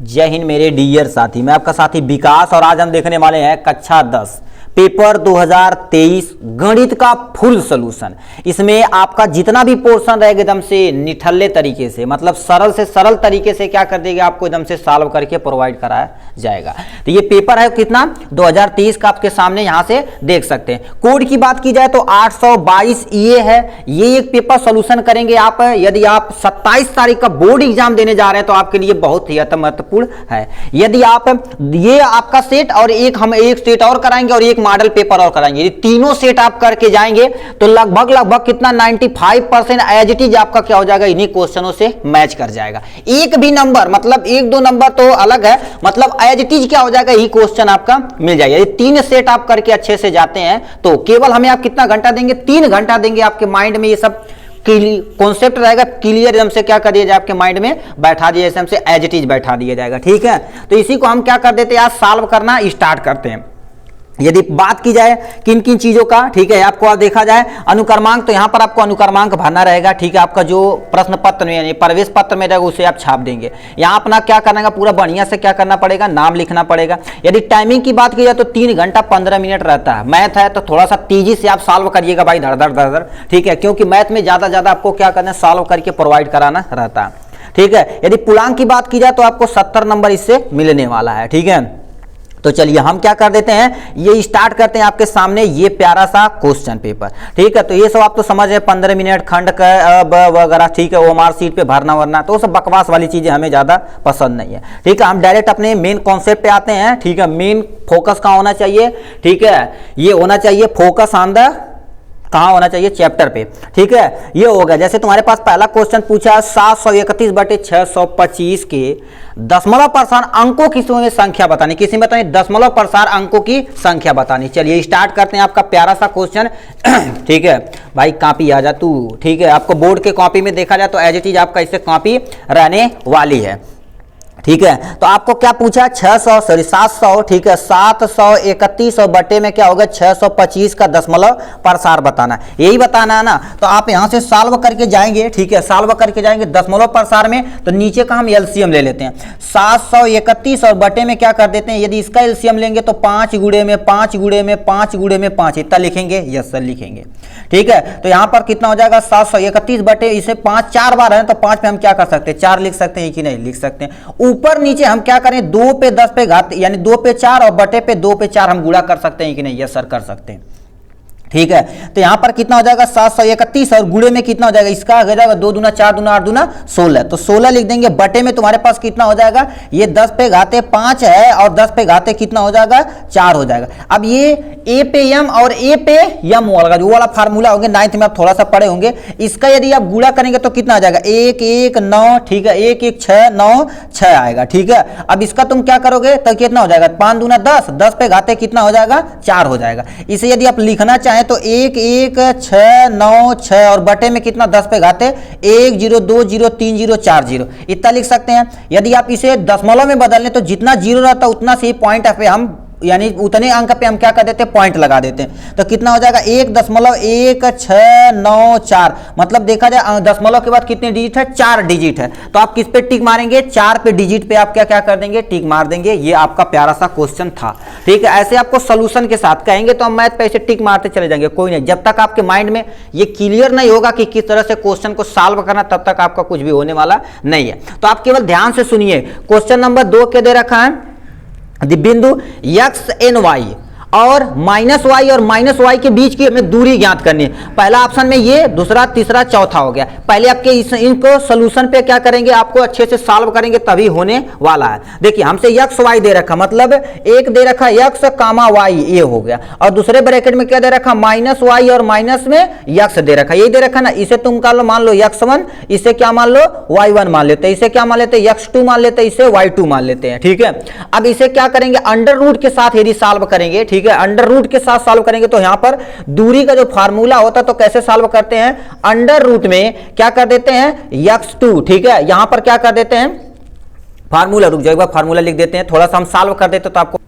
जय हिंद मेरे डियर साथी, मैं आपका साथी विकास और आज हम देखने वाले हैं कक्षा 10 पेपर 2023 गणित का फुल सॉल्यूशन। इसमें आपका जितना भी पोर्शन रहेगा एकदम से निठल्ले तरीके से, मतलब सरल से सरल तरीके से क्या कर देगा, आपको एकदम से सॉल्व करके प्रोवाइड कराया जाएगा। तो ये पेपर है कितना 2023 का, आपके सामने यहां से देख सकते हैं। कोड की बात की जाए तो 822 ये है। ये एक पेपर सॉल्यूशन करेंगे आप। यदि आप 27 तारीख का बोर्ड एग्जाम देने जा रहे हैं तो आपके लिए बहुत ही महत्वपूर्ण है। यदि आप ये आपका सेट और हम एक सेट और कराएंगे और एक मॉडल पेपर और कराएंगे, ये तीनों सेट आप करके जाएंगे तो लगभग कितना 95% एज इट इज आपका क्या हो जाएगा, इन्हीं क्वेश्चनों से मैच कर जाएगा। एक भी नंबर, मतलब एक दो नंबर तो अलग है, मतलब एज इट इज क्या हो जाएगा, यही क्वेश्चन आपका मिल जाएगा। ये तीन सेट आप करके अच्छे से जाते हैं तो केवल हमें आप कितना घंटा देंगे, 3 घंटा देंगे। आपके माइंड में ये सब कॉन्सेप्ट रहेगा क्लियर, एकदम से क्या कर दिया जाए, आपके माइंड में बैठा दिया, जैसे हमसे एज इट इज बैठा दिया जाएगा। ठीक है, तो इसी को हम क्या कर देते हैं, आज सॉल्व करना स्टार्ट करते हैं। यदि बात की जाए किन किन चीजों का, ठीक है, आपको आप देखा जाए अनुक्रमांक, तो यहां पर आपको अनुक्रमांक भरना रहेगा। ठीक है, आपका जो प्रश्न पत्र में यानी प्रवेश पत्र में रहेगा उसे आप छाप देंगे। यहां अपना क्या करना है, पूरा बढ़िया से क्या करना पड़ेगा, नाम लिखना पड़ेगा। यदि टाइमिंग की बात की जाए तो 3 घंटा 15 मिनट रहता है। मैथ है तो थोड़ा सा तेजी से आप सॉल्व करिएगा भाई, धड़ धड़। ठीक है, क्योंकि मैथ में ज्यादा आपको क्या करना है, सॉल्व करके प्रोवाइड कराना रहता है। ठीक है, यदि पूर्णांक की बात की जाए तो आपको 70 नंबर इससे मिलने वाला है। ठीक है, तो चलिए हम क्या कर देते हैं, ये स्टार्ट करते हैं आपके सामने ये प्यारा सा क्वेश्चन पेपर। ठीक है, तो ये सब आप तो समझ रहे, 15 मिनट खंड का वगैरह। ठीक है, वो हमारे सीट पे भरना वरना तो सब बकवास वाली चीजें हमें ज्यादा पसंद नहीं है। ठीक है, हम डायरेक्ट अपने मेन कॉन्सेप्ट पे आते हैं। ठीक है, मेन फोकस कहाँ होना चाहिए, ठीक है, ये होना चाहिए फोकस ऑन द, कहाँ होना चाहिए, चैप्टर पे। ठीक है, ये होगा जैसे तुम्हारे पास पहला क्वेश्चन पूछा 731/625 के दशमलव प्रसार अंकों की संख्या बतानी, किसी में बतानी दशमलव प्रसार अंकों की संख्या बतानी। चलिए स्टार्ट करते हैं आपका प्यारा सा क्वेश्चन। ठीक है भाई, कॉपी आ जा तू। ठीक है, आपको बोर्ड के कॉपी में देखा जाए तो एज इट इज आपका इससे कॉपी रहने वाली है। ठीक है, तो आपको क्या पूछा, 700, ठीक है, 731 और बटे में क्या होगा 625 का दशमलव प्रसार बताना, यही बताना है ना। तो आप यहां से सॉल्व करके जाएंगे। ठीक है, सॉल्व करके जाएंगे दशमलव प्रसार में, तो नीचे का हम एलसीएम ले लेते हैं। 731 और बटे में क्या कर देते हैं, यदि इसका एलसीएम लेंगे तो 5 गुणे में 5 गुणे में 5 गुणे में 5, इतना लिखेंगे। यस सर, लिखेंगे। ठीक है, तो यहां पर कितना हो जाएगा 731 बटे इसे 5 4 बार है तो 5 पे हम क्या कर सकते हैं, 4 लिख सकते हैं कि नहीं, लिख सकते हैं। ऊपर नीचे हम क्या करें, 2 पे 10 पे घात यानी 2 पे 4 और बटे पे 2 पे 4 हम गुणा कर सकते हैं कि नहीं, यस सर कर सकते हैं। ठीक है, तो यहां पर कितना हो जाएगा 731 और गुणे में कितना हो जाएगा, इसका हो जाएगा 2 दूना 4 दूना 8 दूना 16, तो 16 लिख देंगे। बटे में तुम्हारे पास कितना हो जाएगा, ये 10 पे घाते 5 है और 10 पे घाते कितना हो जाएगा 4 हो जाएगा। अब ये ए पे एम और ए पे यम वाला जो वाला फार्मूला होंगे 9th में आप थोड़ा सा पढ़े होंगे, इसका यदि आप गुणा करेंगे तो कितना आ जाएगा 1 1 9। ठीक है, 1 1 6 9 6 आएगा। ठीक है, अब इसका तुम क्या करोगे तो कितना हो जाएगा 5 दूना 10, 10 पे घाते कितना हो जाएगा 4 हो जाएगा। इसे यदि आप लिखना चाहें तो 1 1 6 9 6 और बटे में कितना 10 पे घाते 1 0 2 0 3 0 4 0, इतना लिख सकते हैं। यदि आप इसे दशमलव में बदल लें तो जितना जीरो रहता है उतना से ही पॉइंट पे हम यानी उतने अंक पे हम क्या कर देते हैं, पॉइंट लगा देते हैं। तो कितना हो जाएगा 1.1694, मतलब देखा जाए दशमलव के बाद कितने डिजिट है, 4 डिजिट है। तो आप किस पे टिक मारेंगे, 4 पे डिजिट पे आप क्या क्या कर देंगे, टिक मार देंगे। ये आपका प्यारा सा क्वेश्चन था। ठीक है, ऐसे आपको सोल्यूशन के साथ कहेंगे तो हम मैथ पे ऐसे टिक मारते चले जाएंगे, कोई नहीं। जब तक आपके माइंड में ये क्लियर नहीं होगा कि किस तरह से क्वेश्चन को सॉल्व करना, तब तक आपका कुछ भी होने वाला नहीं है। तो आप केवल ध्यान से सुनिए। क्वेश्चन नंबर 2 के दे रखा है बिंदु x n y और -y और -y के बीच की हमें दूरी ज्ञात करनी है। पहला ऑप्शन में ये, दूसरा तीसरा चौथा हो गया। पहले आपके इनको सोल्यूशन पे क्या करेंगे, आपको अच्छे से सॉल्व करेंगे तभी होने वाला है। देखिए हमसे x y दे रखा, मतलब एक दे रखा x, y, ये हो गया, और दूसरे ब्रैकेट में क्या दे रखा -y और माइनस में x दे रखा, यही दे रखा ना। इसे तुम कर लो, मान लो x1, इसे क्या मान लो y1 मान लेते हैं, इसे क्या मान लेते हैं x2 मान लेते हैं, इसे y2 मान लेते हैं। ठीक है, अब इसे क्या करेंगे, अंडर रूट के साथ यदि सॉल्व करेंगे, ठीक है, अंडर रूट के साथ सॉल्व करेंगे तो यहां पर दूरी का जो फार्मूला होता है तो कैसे सॉल्व करते हैं, अंडर रूट में क्या कर देते हैं x2। ठीक है, यहां पर क्या कर देते हैं फार्मूला, रुक जाओ एक बार फार्मूला लिख देते हैं, थोड़ा सा हम सॉल्व कर देते तो आपको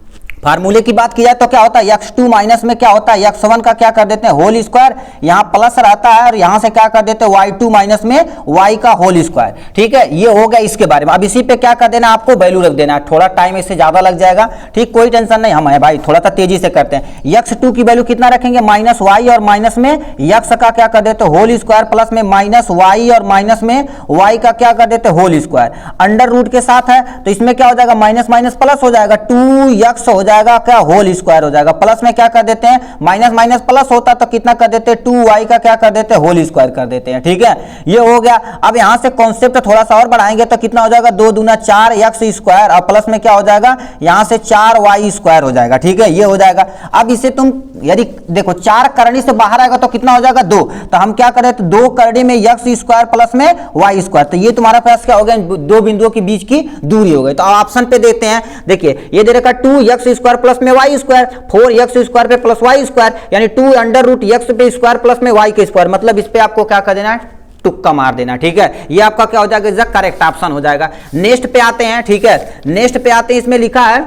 फार्मूले की बात की जाए तो क्या होता है x2 माइनस में क्या होता है x1 का क्या कर देते हैं होल स्क्वायर, यहाँ प्लस रहता है और यहाँ से क्या कर देते हैं y2 माइनस में y का होल स्क्वायर। ठीक है, ये हो गया इसके बारे में। अब इसी पे क्या कर देना, आपको वैल्यू रख देना है। थोड़ा टाइम इससे ज्यादा लग जाएगा, ठीक, कोई टेंशन नहीं, हम है भाई, थोड़ा सा तेजी से करते हैं। x2 की वैल्यू कितना रखेंगे माइनस y और माइनस में x का क्या कर देते हैं होल स्क्वायर प्लस में माइनस y और माइनस में y का क्या कर देते हैं होल स्क्वायर। अंडर रूट के साथ है तो इसमें क्या हो जाएगा माइनस माइनस प्लस हो जाएगा, 2x हो जाएगा क्या होल स्क्वायर हो जाएगा, प्लस में क्या कर देते हैं माइनस माइनस प्लस होता तो कितना कर देते हैं 2y का क्या कर देते हैं होल स्क्वायर कर देते हैं। ठीक है, ये हो गया। अब यहां से कॉन्सेप्ट थोड़ा सा और बढ़ाएंगे तो कितना हो जाएगा 2 दूना 4x स्क्वायर और प्लस में क्या हो जाएगा यहां से 4y स्क्वायर हो जाएगा। ठीक है, ये हो जाएगा। अब इसे तुम यदि देखो 4 करनी से बाहर आएगा तो कितना हो जाएगा 2, तो हम क्या करें तो 2 करनी में x स्क्वायर प्लस में y स्क्वायर, तो ये तुम्हारा पास क्या हो गया दो बिंदुओं के बीच की दूरी हो गई। तो ऑप्शन पे देते हैं, देखिए ये दे रखा 2x स्क्वायर प्लस में y स्क्वायर, 4x स्क्वायर पे प्लस y स्क्वायर, यानी 2 अंडर रूट x पे स्क्वायर प्लस में y के स्क्वायर, मतलब इस पे आपको क्या कर देना है तुक्का मार देना। ठीक है, ये आपका क्या हो जाएगा करेक्ट ऑप्शन हो जाएगा। नेक्स्ट पे आते हैं। ठीक है, नेक्स्ट पे आते हैं, इसमें लिखा है,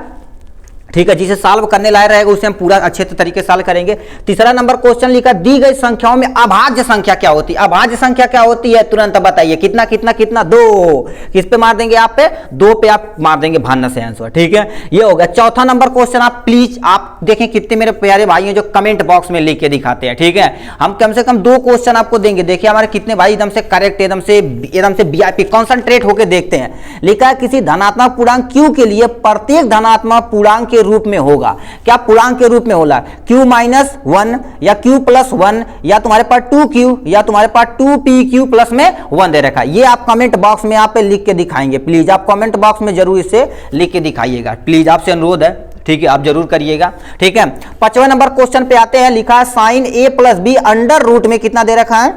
ठीक है, जिसे सॉल्व करने लायक रहेगा उसे हम पूरा अच्छे तरीके से सॉल्व करेंगे। तीसरा नंबर क्वेश्चन लिखा, दी गई संख्याओं में अभाज्य संख्या क्या होती है। अभाज्य संख्या क्या होती है तुरंत बताइए, कितना कितना कितना 2, किस पे मार देंगे आप पे 2 पे आप मार देंगे भान्ना से आंसर। ठीक है, ये हो गया। चौथा नंबर क्वेश्चन आप प्लीज आप देखें कितने मेरे प्यारे भाई हैं जो कमेंट बॉक्स में लिख के दिखाते हैं। ठीक है, हम कम से कम 2 क्वेश्चन आपको देंगे, देखिए हमारे कितने भाई एकदम से करेक्ट, एकदम से वीआईपी कॉन्सेंट्रेट होकर देखते हैं। लिखा है किसी धनात्मक पूर्णांक q के लिए प्रत्येक धनात्मक पूर्णांक के रूप में होगा, क्या पूर्णांक के रूप में होला q माइनस 1 या q प्लस 1 या तुम्हारे पास 2q या तुम्हारे पास 2pq प्लस में 1 दे रखा है। ये आप कमेंट बॉक्स में आप लिख के दिखाएंगे, प्लीज आप कमेंट बॉक्स में जरूर इसे लिख के दिखाइएगा, प्लीज आपसे अनुरोध है। ठीक है, आप जरूर करिएगा। ठीक है, 5वें नंबर क्वेश्चन पे आते हैं। लिखा है sine a plus B under root में कितना दे रखा है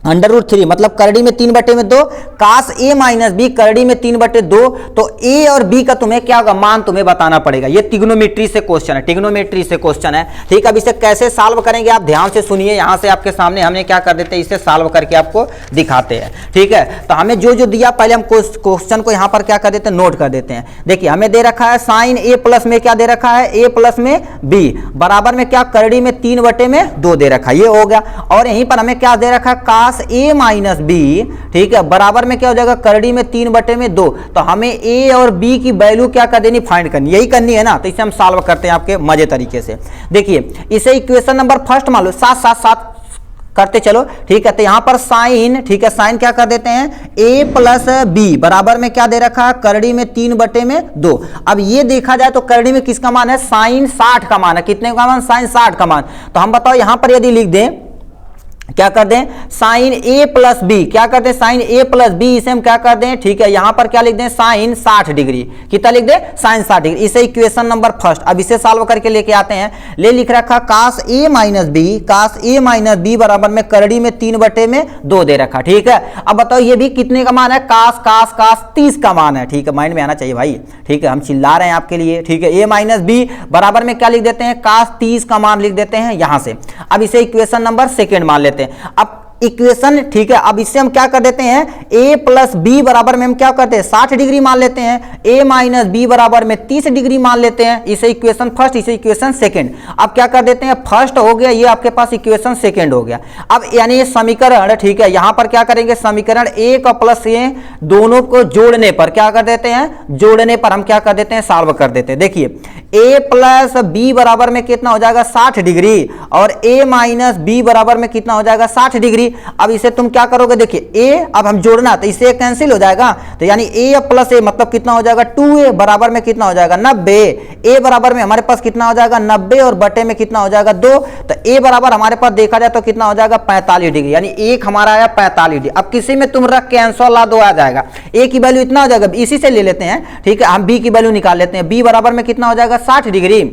अंडर रूट 3, मतलब करड़ी में 3/2, कास a माइनस बी करड़ी में 3/2, तो a और b का तुम्हें क्या होगा मान तुम्हें बताना पड़ेगा। ये ट्रिग्नोमेट्री से क्वेश्चन है, ट्रिग्नोमेट्री से क्वेश्चन है। ठीक है, अब इसे कैसे सॉल्व करेंगे आप ध्यान से सुनिए, यहां से आपके सामने हमने क्या कर देते हैं इसे सॉल्व करके आपको दिखाते हैं। ठीक है, तो हमें जो जो दिया पहले हम क्वेश्चन को यहां पर क्या कर देते हैं नोट कर देते हैं। देखिए हमें दे रखा है साइन a प्लस में क्या दे रखा है a प्लस में b बराबर में क्या करड़ी में 3/2 दे रखा है, ये हो गया। और यहीं पर हमें क्या दे रखा है कास a माइनस b, ठीक है, बराबर में क्या हो जाएगा करड़ी में 3/2, तो हमें a और b की वैल्यू क्या कर देनी फाइंड करनी, यही करनी है ना। तो इसे हम सॉल्व करते हैं आपके मजे तरीके से। देखिए इसे इक्वेशन नंबर फर्स्ट मान लो 7 करते चलो। ठीक है, तो यहां पर साइन, ठीक है, साइन क्या कर देते हैं a प्लस बी बराबर में क्या दे रखा है करड़ी में 3/2। अब ये देखा जाए तो करड़ी में किसका मान है साइन 60 का मान है, कितने का मान साइन 60 का मान। तो हम बताओ यहां पर यदि लिख दें क्या कर दें साइन a प्लस बी, क्या करते हैं साइन a प्लस बी, इसे हम क्या कर दें ठीक है यहां पर क्या लिख दें साइन 60 डिग्री, कितना लिख दें साइन 60 डिग्री। इसे इक्वेशन नंबर फर्स्ट, अब इसे सॉल्व करके लेके आते हैं। ले लिख रखा कास a माइनस बी बराबर में करड़ी में 3/2 दे रखा। ठीक है, अब बताओ ये भी कितने का मान है कास 30 का मान है। ठीक है, माइंड में आना चाहिए भाई। ठीक है, हम चिल्ला रहे हैं आपके लिए। ठीक है, a माइनस बी बराबर में क्या लिख देते हैं कास 30 का मान लिख देते हैं यहां से। अब इसे इक्वेशन नंबर सेकेंड मान लेते हैं। अब इक्वेशन, ठीक है, अब इससे हम क्या कर देते हैं a प्लस बी बराबर में हम क्या करते हैं 60 डिग्री मान लेते हैं, a माइनस बी बराबर में 30 डिग्री मान लेते हैं। इसे इक्वेशन फर्स्ट, इसे इक्वेशन सेकंड। अब क्या कर देते हैं फर्स्ट हो गया, ये आपके पास इक्वेशन सेकंड हो गया। अब यानी समीकरण, ठीक है, यहां पर क्या करेंगे समीकरण a का प्लस a दोनों को जोड़ने पर क्या कर देते हैं, जोड़ने पर हम क्या कर देते हैं सॉल्व कर देते हैं। देखिए a प्लस बी बराबर में कितना हो जाएगा 60 डिग्री और a माइनस बी बराबर में कितना हो जाएगा 60 डिग्री। अब इसे तुम क्या करोगे देखिए a, अब हम जोड़ना तो इसे कैंसिल हो जाएगा, तो यानी a प्लस a मतलब कितना हो जाएगा 2a बराबर में कितना हो जाएगा 90। a बराबर में हमारे पास कितना हो जाएगा 90 और बटे में कितना हो जाएगा 2, तो a बराबर हमारे पास देखा जाए तो कितना हो जाएगा 45 डिग्री, यानी एक हमारा आया 45 डिग्री। अब किसी में तुम रख के आंसर ला दो आ जाएगा, a की वैल्यू इतना हो जाएगा, इसी से ले लेते हैं। ठीक है, हम b की वैल्यू निकाल लेते हैं, b बराबर में कितना हो जाएगा 60 डिग्री,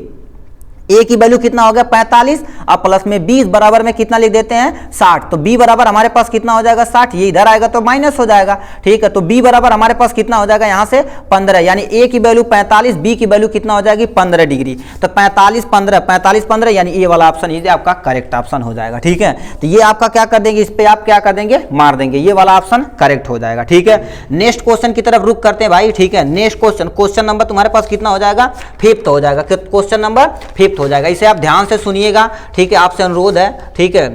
ए की वैल्यू कितना हो गया 45 और प्लस में 20 बराबर में कितना लिख देते हैं 60। तो बी बराबर हमारे पास कितना हो जाएगा 60, ये इधर आएगा तो माइनस हो जाएगा। ठीक है, तो बी बराबर हमारे पास कितना हो जाएगा यहाँ से 15, यानी ए की वैल्यू 45, बी की वैल्यू कितना हो जाएगी 15 डिग्री। तो 45 15 यानी ये वाला ऑप्शन ये आपका करेक्ट ऑप्शन हो जाएगा। ठीक है, तो ये आपका क्या कर देंगे, इस पे आप क्या कर देंगे मार देंगे, ये वाला ऑप्शन करेक्ट हो जाएगा। ठीक है, नेक्स्ट क्वेश्चन की तरफ रुक करते हैं भाई। ठीक है, नेक्स्ट क्वेश्चन नंबर तुम्हारे पास कितना हो जाएगा 5th हो जाएगा, क्वेश्चन नंबर 5th हो जाएगा। इसे आप ध्यान से सुनिएगा। ठीक है, आपसे अनुरोध है। ठीक है,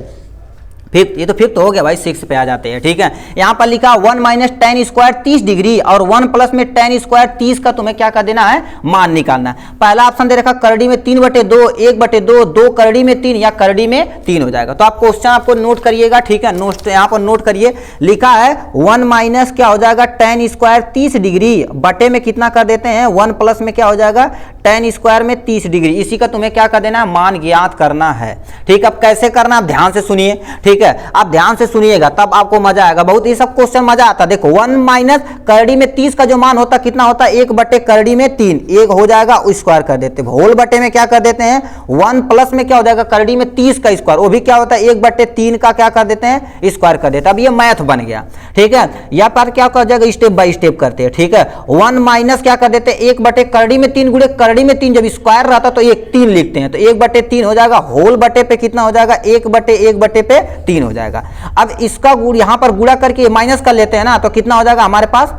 5th, ये तो 5th हो गया भाई, 6 पे आ जाते हैं। ठीक है, यहाँ पर लिखा 1 माइनस टेन स्क्वायर 30 डिग्री और 1 प्लस में टेन स्क्वायर 30 का तुम्हें क्या कर देना है मान निकालना है। पहला ऑप्शन दे रखा करड़ी में 3/2, 1/2, 2 करड़ी में 3 या करड़ी में 3 हो जाएगा। तो आप क्वेश्चन आपको नोट करिएगा। ठीक है, नोट यहाँ पर नोट करिए, लिखा है 1 माइनस क्या हो जाएगा टेन स्क्वायर 30 डिग्री बटे में कितना कर देते हैं 1 प्लस में क्या हो जाएगा टेन स्क्वायर में 30 डिग्री। इसी का तुम्हें क्या कर देना है मान ज्ञात करना है। ठीक है, अब कैसे करना आप ध्यान से सुनिए। ठीक है, आप ध्यान से सुनिएगा तब आपको मजा आएगा। बहुत ये सब क्वेश्चन मजा आता है। देखो 1 माइनस करड़ी में 30 का जो मान होता है कितना होता है 1 बटे करड़ी में 3, 1 हो जाएगा स्क्वायर कर देते हैं। होल बटे में क्या कर देते हैं 1 प्लस में क्या हो जाएगा करड़ी में 30 का स्क्वायर, वो भी क्या होता है 1/3 का क्या कर देते हैं स्क्वायर कर देते हैं। अब ये मैथ बन गया। ठीक है, यहाँ पर क्या कर जाएगा स्टेप बाय स्टेप करते हैं। ठीक है, 1 माइनस क्या कर देते हैं 1 बटे करड़ी में 3 गुणे करड़ी में 3, जब स्क्वायर रहता तो 3 लिखते हैं, तो 1/3 हो जाएगा। होल बटे पे कितना हो जाएगा 1/1/3 हो जाएगा। अब इसका यहां पर गुणा करके माइनस कर लेते हैं ना, तो कितना हो जाएगा हमारे पास।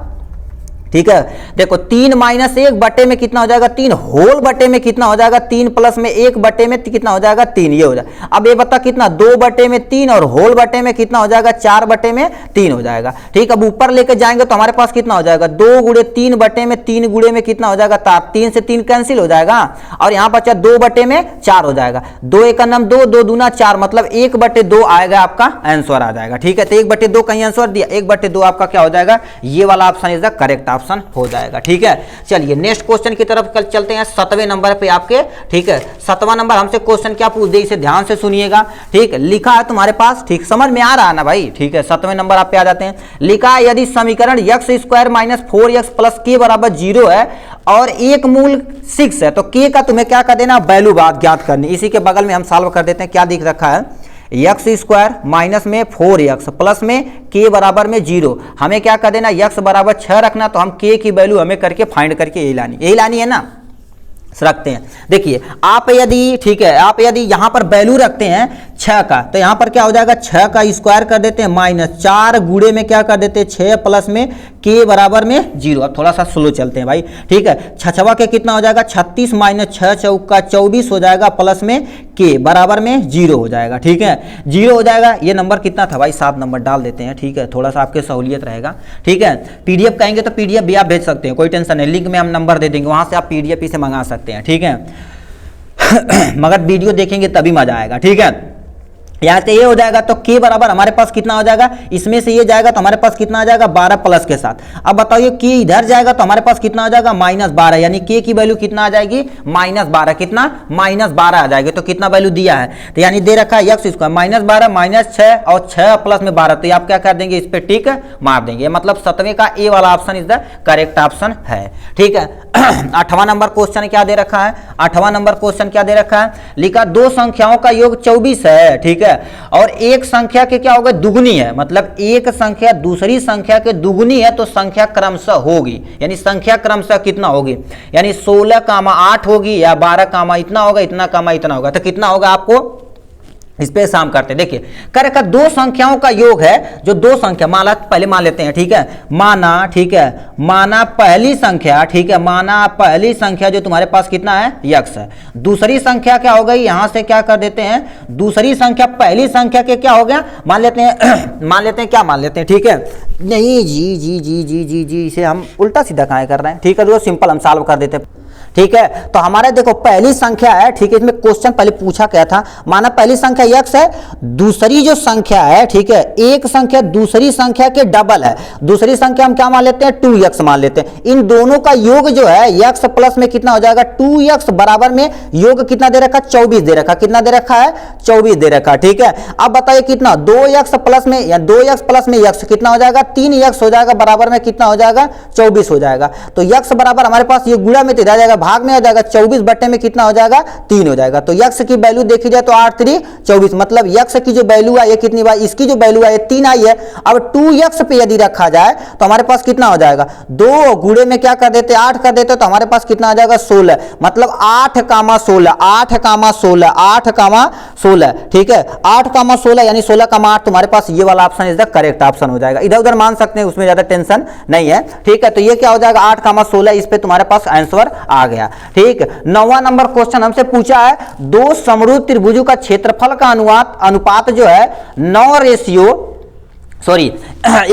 ठीक है, देखो 3 माइनस 1 बटे में कितना हो जाएगा 3, होल बटे में कितना हो जाएगा 3 प्लस में 1 बटे में कितना हो जाएगा 3, ये हो जाएगा। अब ये बता कितना 2 बटे में 3 और होल बटे में कितना हो जाएगा 4 बटे में 3 हो जाएगा। ठीक, अब ऊपर लेके जाएंगे तो हमारे पास कितना हो जाएगा 2 गुणे 3 बटे में 3 गुणे में कितना हो जाएगा 3 से 3 कैंसिल हो जाएगा और यहाँ बचा 2 बटे में 4 हो जाएगा। 2 एक नम 2, 2 दूना 4, मतलब 1/2 आएगा आपका आंसर आ जाएगा। ठीक है, तो 1/2 कहीं आंसर दिया, 1/2 आपका क्या हो जाएगा ये वाला option is the correct option हो जाएगा। ठीक है, चलिए नेक्स्ट क्वेश्चन की तरफ कल चलते हैं 7वें नंबर पे आपके। ठीक है, 7वां नंबर हमसे क्वेश्चन क्या पूछ दे इसे ध्यान से सुनिएगा। ठीक, लिखा है तुम्हारे पास, ठीक समझ में आ रहा है ना भाई। ठीक है, 7वें नंबर आप पे आ जाते हैं। लिखा है यदि समीकरण x² माइनस 4x प्लस के बराबर 0 है और एक मूल 6 है तो के का तुम्हें क्या कर देना वैल्यू बात ज्ञात करनी। इसी के बगल में हम सॉल्व कर देते हैं। क्या दिख रखा है x² माइनस में 4x प्लस में k बराबर में 0, हमें क्या कर देना x बराबर 6 रखना, तो हम k की वैल्यू हमें करके फाइंड करके यही लानी है ना, रखते हैं। देखिए आप यदि ठीक है आप यदि यहां पर वैल्यू रखते हैं 6 का, तो यहां पर क्या हो जाएगा 6 का स्क्वायर कर देते हैं माइनस 4 गुणे में क्या कर देते हैं 6 प्लस में k बराबर में 0। अब थोड़ा सा स्लो चलते हैं भाई। ठीक है, 6 के कितना हो जाएगा 36 माइनस 6 चौका 24 हो जाएगा प्लस में k बराबर में 0 हो जाएगा। ठीक है, 0 हो जाएगा। ये नंबर कितना था भाई 7 नंबर डाल देते हैं। ठीक है, थोड़ा सा आपके सहूलियत रहेगा। ठीक है, पीडीएफ कहेंगे तो पीडीएफ भी आप भेज सकते हैं, कोई टेंशन नहीं। लिंक में हम नंबर दे देंगे, वहां से आप पीडीएफ से मंगा सकते हैं। ठीक है मगर वीडियो देखेंगे तभी मजा आएगा। ठीक है, यहाँ से ये हो जाएगा तो k बराबर हमारे पास कितना हो जाएगा, इसमें से ये जाएगा तो हमारे पास कितना आ जाएगा 12 प्लस के साथ। अब बताइए k इधर जाएगा तो हमारे पास कितना आ जाएगा -12, यानी k की वैल्यू कितना आ जाएगी -12, कितना -12 आ जाएगी। तो कितना वैल्यू दिया है, तो यानी दे रखा है x² -12 -6 और 6 प्लस में 12, तो ये आप क्या कर देंगे इस पे टिक मार देंगे। मतलब 7वें का ए वाला option is the correct option है। ठीक है, 8वां नंबर क्वेश्चन क्या दे रखा है, 8वां नंबर क्वेश्चन क्या दे रखा है, लिखा दो संख्याओं का योग 24 है। ठीक है, और एक संख्या के क्या होगा दुगुनी है, मतलब एक संख्या दूसरी संख्या के दुगुनी है तो संख्या क्रमशः होगी, यानी संख्या क्रमशः कितना होगी, यानी 16, 8 होगी या 12, इतना होगा, इतना, इतना होगा। तो कितना होगा आपको इस पे शाम करते हैं। देखिए कर रखा दो संख्याओं का योग है, जो दो संख्या माना पहले मान लेते हैं। ठीक है, माना, ठीक है, माना पहली संख्या, ठीक है, माना पहली संख्या जो तुम्हारे पास कितना है x है। दूसरी संख्या क्या हो गई, यहां से क्या कर देते हैं दूसरी संख्या पहली संख्या के क्या हो गया मान लेते हैं मान लेते हैं क्या मान लेते हैं। ठीक है, नहीं जी जी जी जी जी जी इसे हम उल्टा सीधा कहां कर रहे हैं। ठीक है, जो सिंपल हम सॉल्व कर देते हैं। ठीक है, तो हमारे देखो पहली संख्या है। ठीक है, इसमें क्वेश्चन पहले पूछा क्या था, माना पहली संख्या x है, दूसरी जो संख्या है, ठीक है, एक संख्या दूसरी संख्या के डबल है, दूसरी संख्या हम क्या मान लेते हैं 2x मान लेते हैं। इन दोनों का योग जो है x प्लस में कितना हो जाएगा 2x बराबर में योग कितना दे रखा 24 दे रखा, कितना दे रखा है 24 दे रखा। ठीक है, अब बताइए कितना 2x प्लस में या 2x प्लस में x कितना हो जाएगा 3x हो जाएगा, बराबर में कितना हो जाएगा 24 हो जाएगा। तो x बराबर हमारे पास ये गुणा में तो जाएगा, भाग में हो जाएगा 24 बटे में कितना हो जाएगा 3 हो जाएगा। तो यक्स की वैल्यू देखी जाए तो 8 3 24, मतलब यक्स की जो वैल्यू आई है कितनी बार, इसकी जो वैल्यू आई है 3 आई है। अब 2x पे यदि रखा जाए तो हमारे पास कितना हो जाएगा, 2 गुणे में क्या कर देते 8 कर देते तो हमारे पास कितना आ जाएगा 16, मतलब 8 कामा 16 8 कामा 16 8 कामा 16, ठीक है 8 कामा 16 यानी 16 कामा 8, तुम्हारे पास ये वाला option is the correct option हो जाएगा। इधर उधर मान सकते हैं, उसमें ज्यादा टेंशन नहीं है, ठीक है। तो ये क्या हो जाएगा 8 कामा 16, इस पे तुम्हारे पास आंसर आ गया, ठीक। 9वां नंबर क्वेश्चन हमसे पूछा है, दो समरूप त्रिभुजों का क्षेत्रफल का अनुपात जो है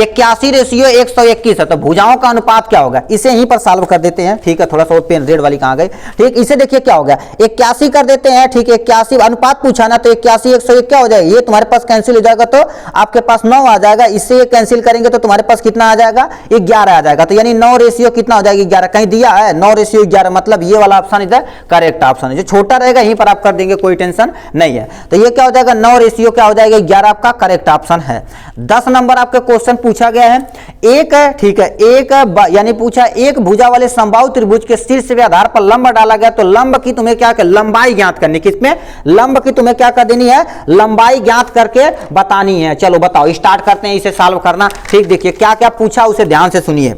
81/121 है, तो भुजाओं का अनुपात क्या होगा, इसे यहीं पर सॉल्व कर देते हैं, ठीक है। थोड़ा सा पेन रेड वाली कहां गई, ठीक। इसे देखिए क्या हो गया 81 कर देते हैं, ठीक है। 81 अनुपात पूछा ना, तो 81 101 क्या हो जाएगा, ये तुम्हारे पास कैंसिल हो जाएगा तो आपके पास 9 आ जाएगा, इससे ये कैंसिल करेंगे तो तुम्हारे पास कितना आ जाएगा 11 आ जाएगा। तो यानी 9 रेशियो कितना हो जाएगा 11, कहीं दिया है 9:11, मतलब ये वाला ऑप्शन इधर करेक्ट ऑप्शन है। जो छोटा रहेगा यहीं पर आप कर देंगे, कोई टेंशन नहीं है। तो ये क्या हो जाएगा 9 रेशियो क्या हो जाएगा 11, आपका करेक्ट ऑप्शन है। 10 नंबर आपके क्वेश्चन पूछा गया है, एक है, ठीक है, एक यानी पूछा एक भुजा वाले समबाहु त्रिभुज के शीर्ष के आधार पर लंब डाला गया, तो लंब की तुम्हें क्या कर लंबाई ज्ञात करनी, किसमें लंब की तुम्हें क्या कर देनी है, लंबाई ज्ञात करके बतानी है। चलो बताओ, स्टार्ट करते हैं इसे सॉल्व करना, ठीक। देखिए क्या क्या पूछा उसे ध्यान से सुनिए,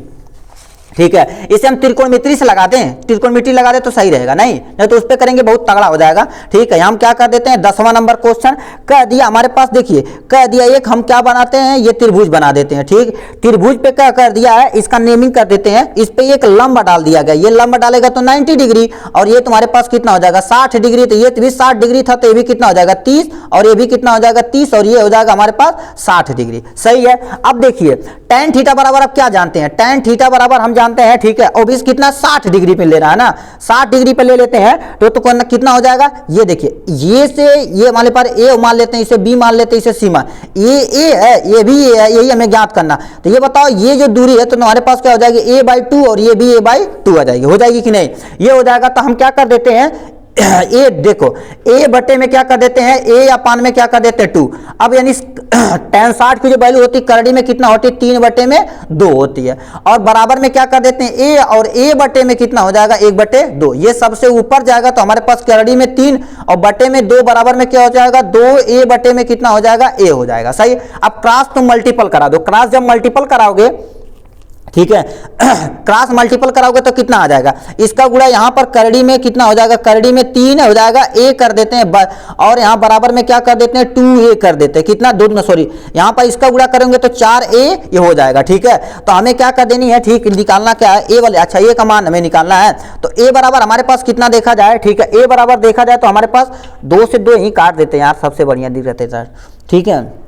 ठीक है। इसे हम त्रिकोणमिति से लगा दें, त्रिकोणमिति लगा दे तो सही रहेगा, नहीं तो उस पर करेंगे बहुत तगड़ा हो जाएगा, ठीक है। हम क्या कर देते हैं 10वां नंबर क्वेश्चन कह दिया हमारे पास, देखिए कह दिया एक हम क्या बनाते हैं, ये त्रिभुज बना देते हैं, ठीक। त्रिभुज पे क्या कर दिया है, इसका नेमिंग कर देते हैं, इस पे एक लंब डाल दिया गया, ये लंब डालेगा तो 90 डिग्री, और ये तुम्हारे पास कितना हो जाएगा 60 डिग्री, तो ये भी 60 डिग्री था, तो ये भी कितना हो जाएगा 30, और ये भी कितना हो जाएगा 30, और ये हो जाएगा हमारे पास 60 डिग्री, सही है। अब देखिए tan थीटा बराबर आप क्या जानते हैं, tan थीटा बराबर हम जानते हैं, ठीक है। और भी कितना 60 डिग्री पे ले रहा है ना, 60 डिग्री पे ले लेते हैं तो कितना हो जाएगा, ये देखिए ये से ये मान पर ए मान लेते हैं, इसे बी मान लेते हैं, इसे सी मान, ये ए है ये भी ए है, यही हमें ज्ञात करना। तो ये बताओ ये जो दूरी है तो हमारे पास क्या हो जाएगी a/2, और ये भी a/2 आ जाएगी, हो जाएगी कि नहीं, ये हो जाएगा। तो हम क्या कर देते हैं ए, देखो ए बटे में क्या कर देते हैं, ए अपान में क्या कर देते हैं 2। अब यानी tan 60 की जो वैल्यू होती है करड़ी में कितना होती है 3/2 होती है, और बराबर में क्या कर देते हैं ए, और ए बटे में कितना हो जाएगा 1/2, ये सबसे ऊपर जाएगा तो हमारे पास करड़ी में 3 और बटे में 2, बराबर में क्या हो जाएगा 2, ए बटे में कितना हो जाएगा ए हो जाएगा, सही। अब क्रॉस तुम मल्टीपल करा दो, क्रॉस जब मल्टीपल कराओगे, ठीक है, क्रॉस मल्टीपल कराओगे तो कितना आ जाएगा, इसका गुणा यहाँ पर करड़ी में कितना हो जाएगा, करड़ी में 3 हो जाएगा, ए कर देते हैं, और यहाँ बराबर में क्या कर देते हैं 2a कर देते हैं, कितना यहाँ पर इसका गुणा करेंगे तो 4a ये हो जाएगा, ठीक है। तो हमें क्या कर देनी है, ठीक, निकालना क्या है ए वाले, अच्छा ए का मान हमें निकालना है। तो ए बराबर हमारे पास कितना देखा जाए, ठीक है, ए बराबर देखा जाए तो हमारे पास 2 से 2 ही काट देते हैं यार, सबसे बढ़िया दिख रहे थे सर, ठीक है।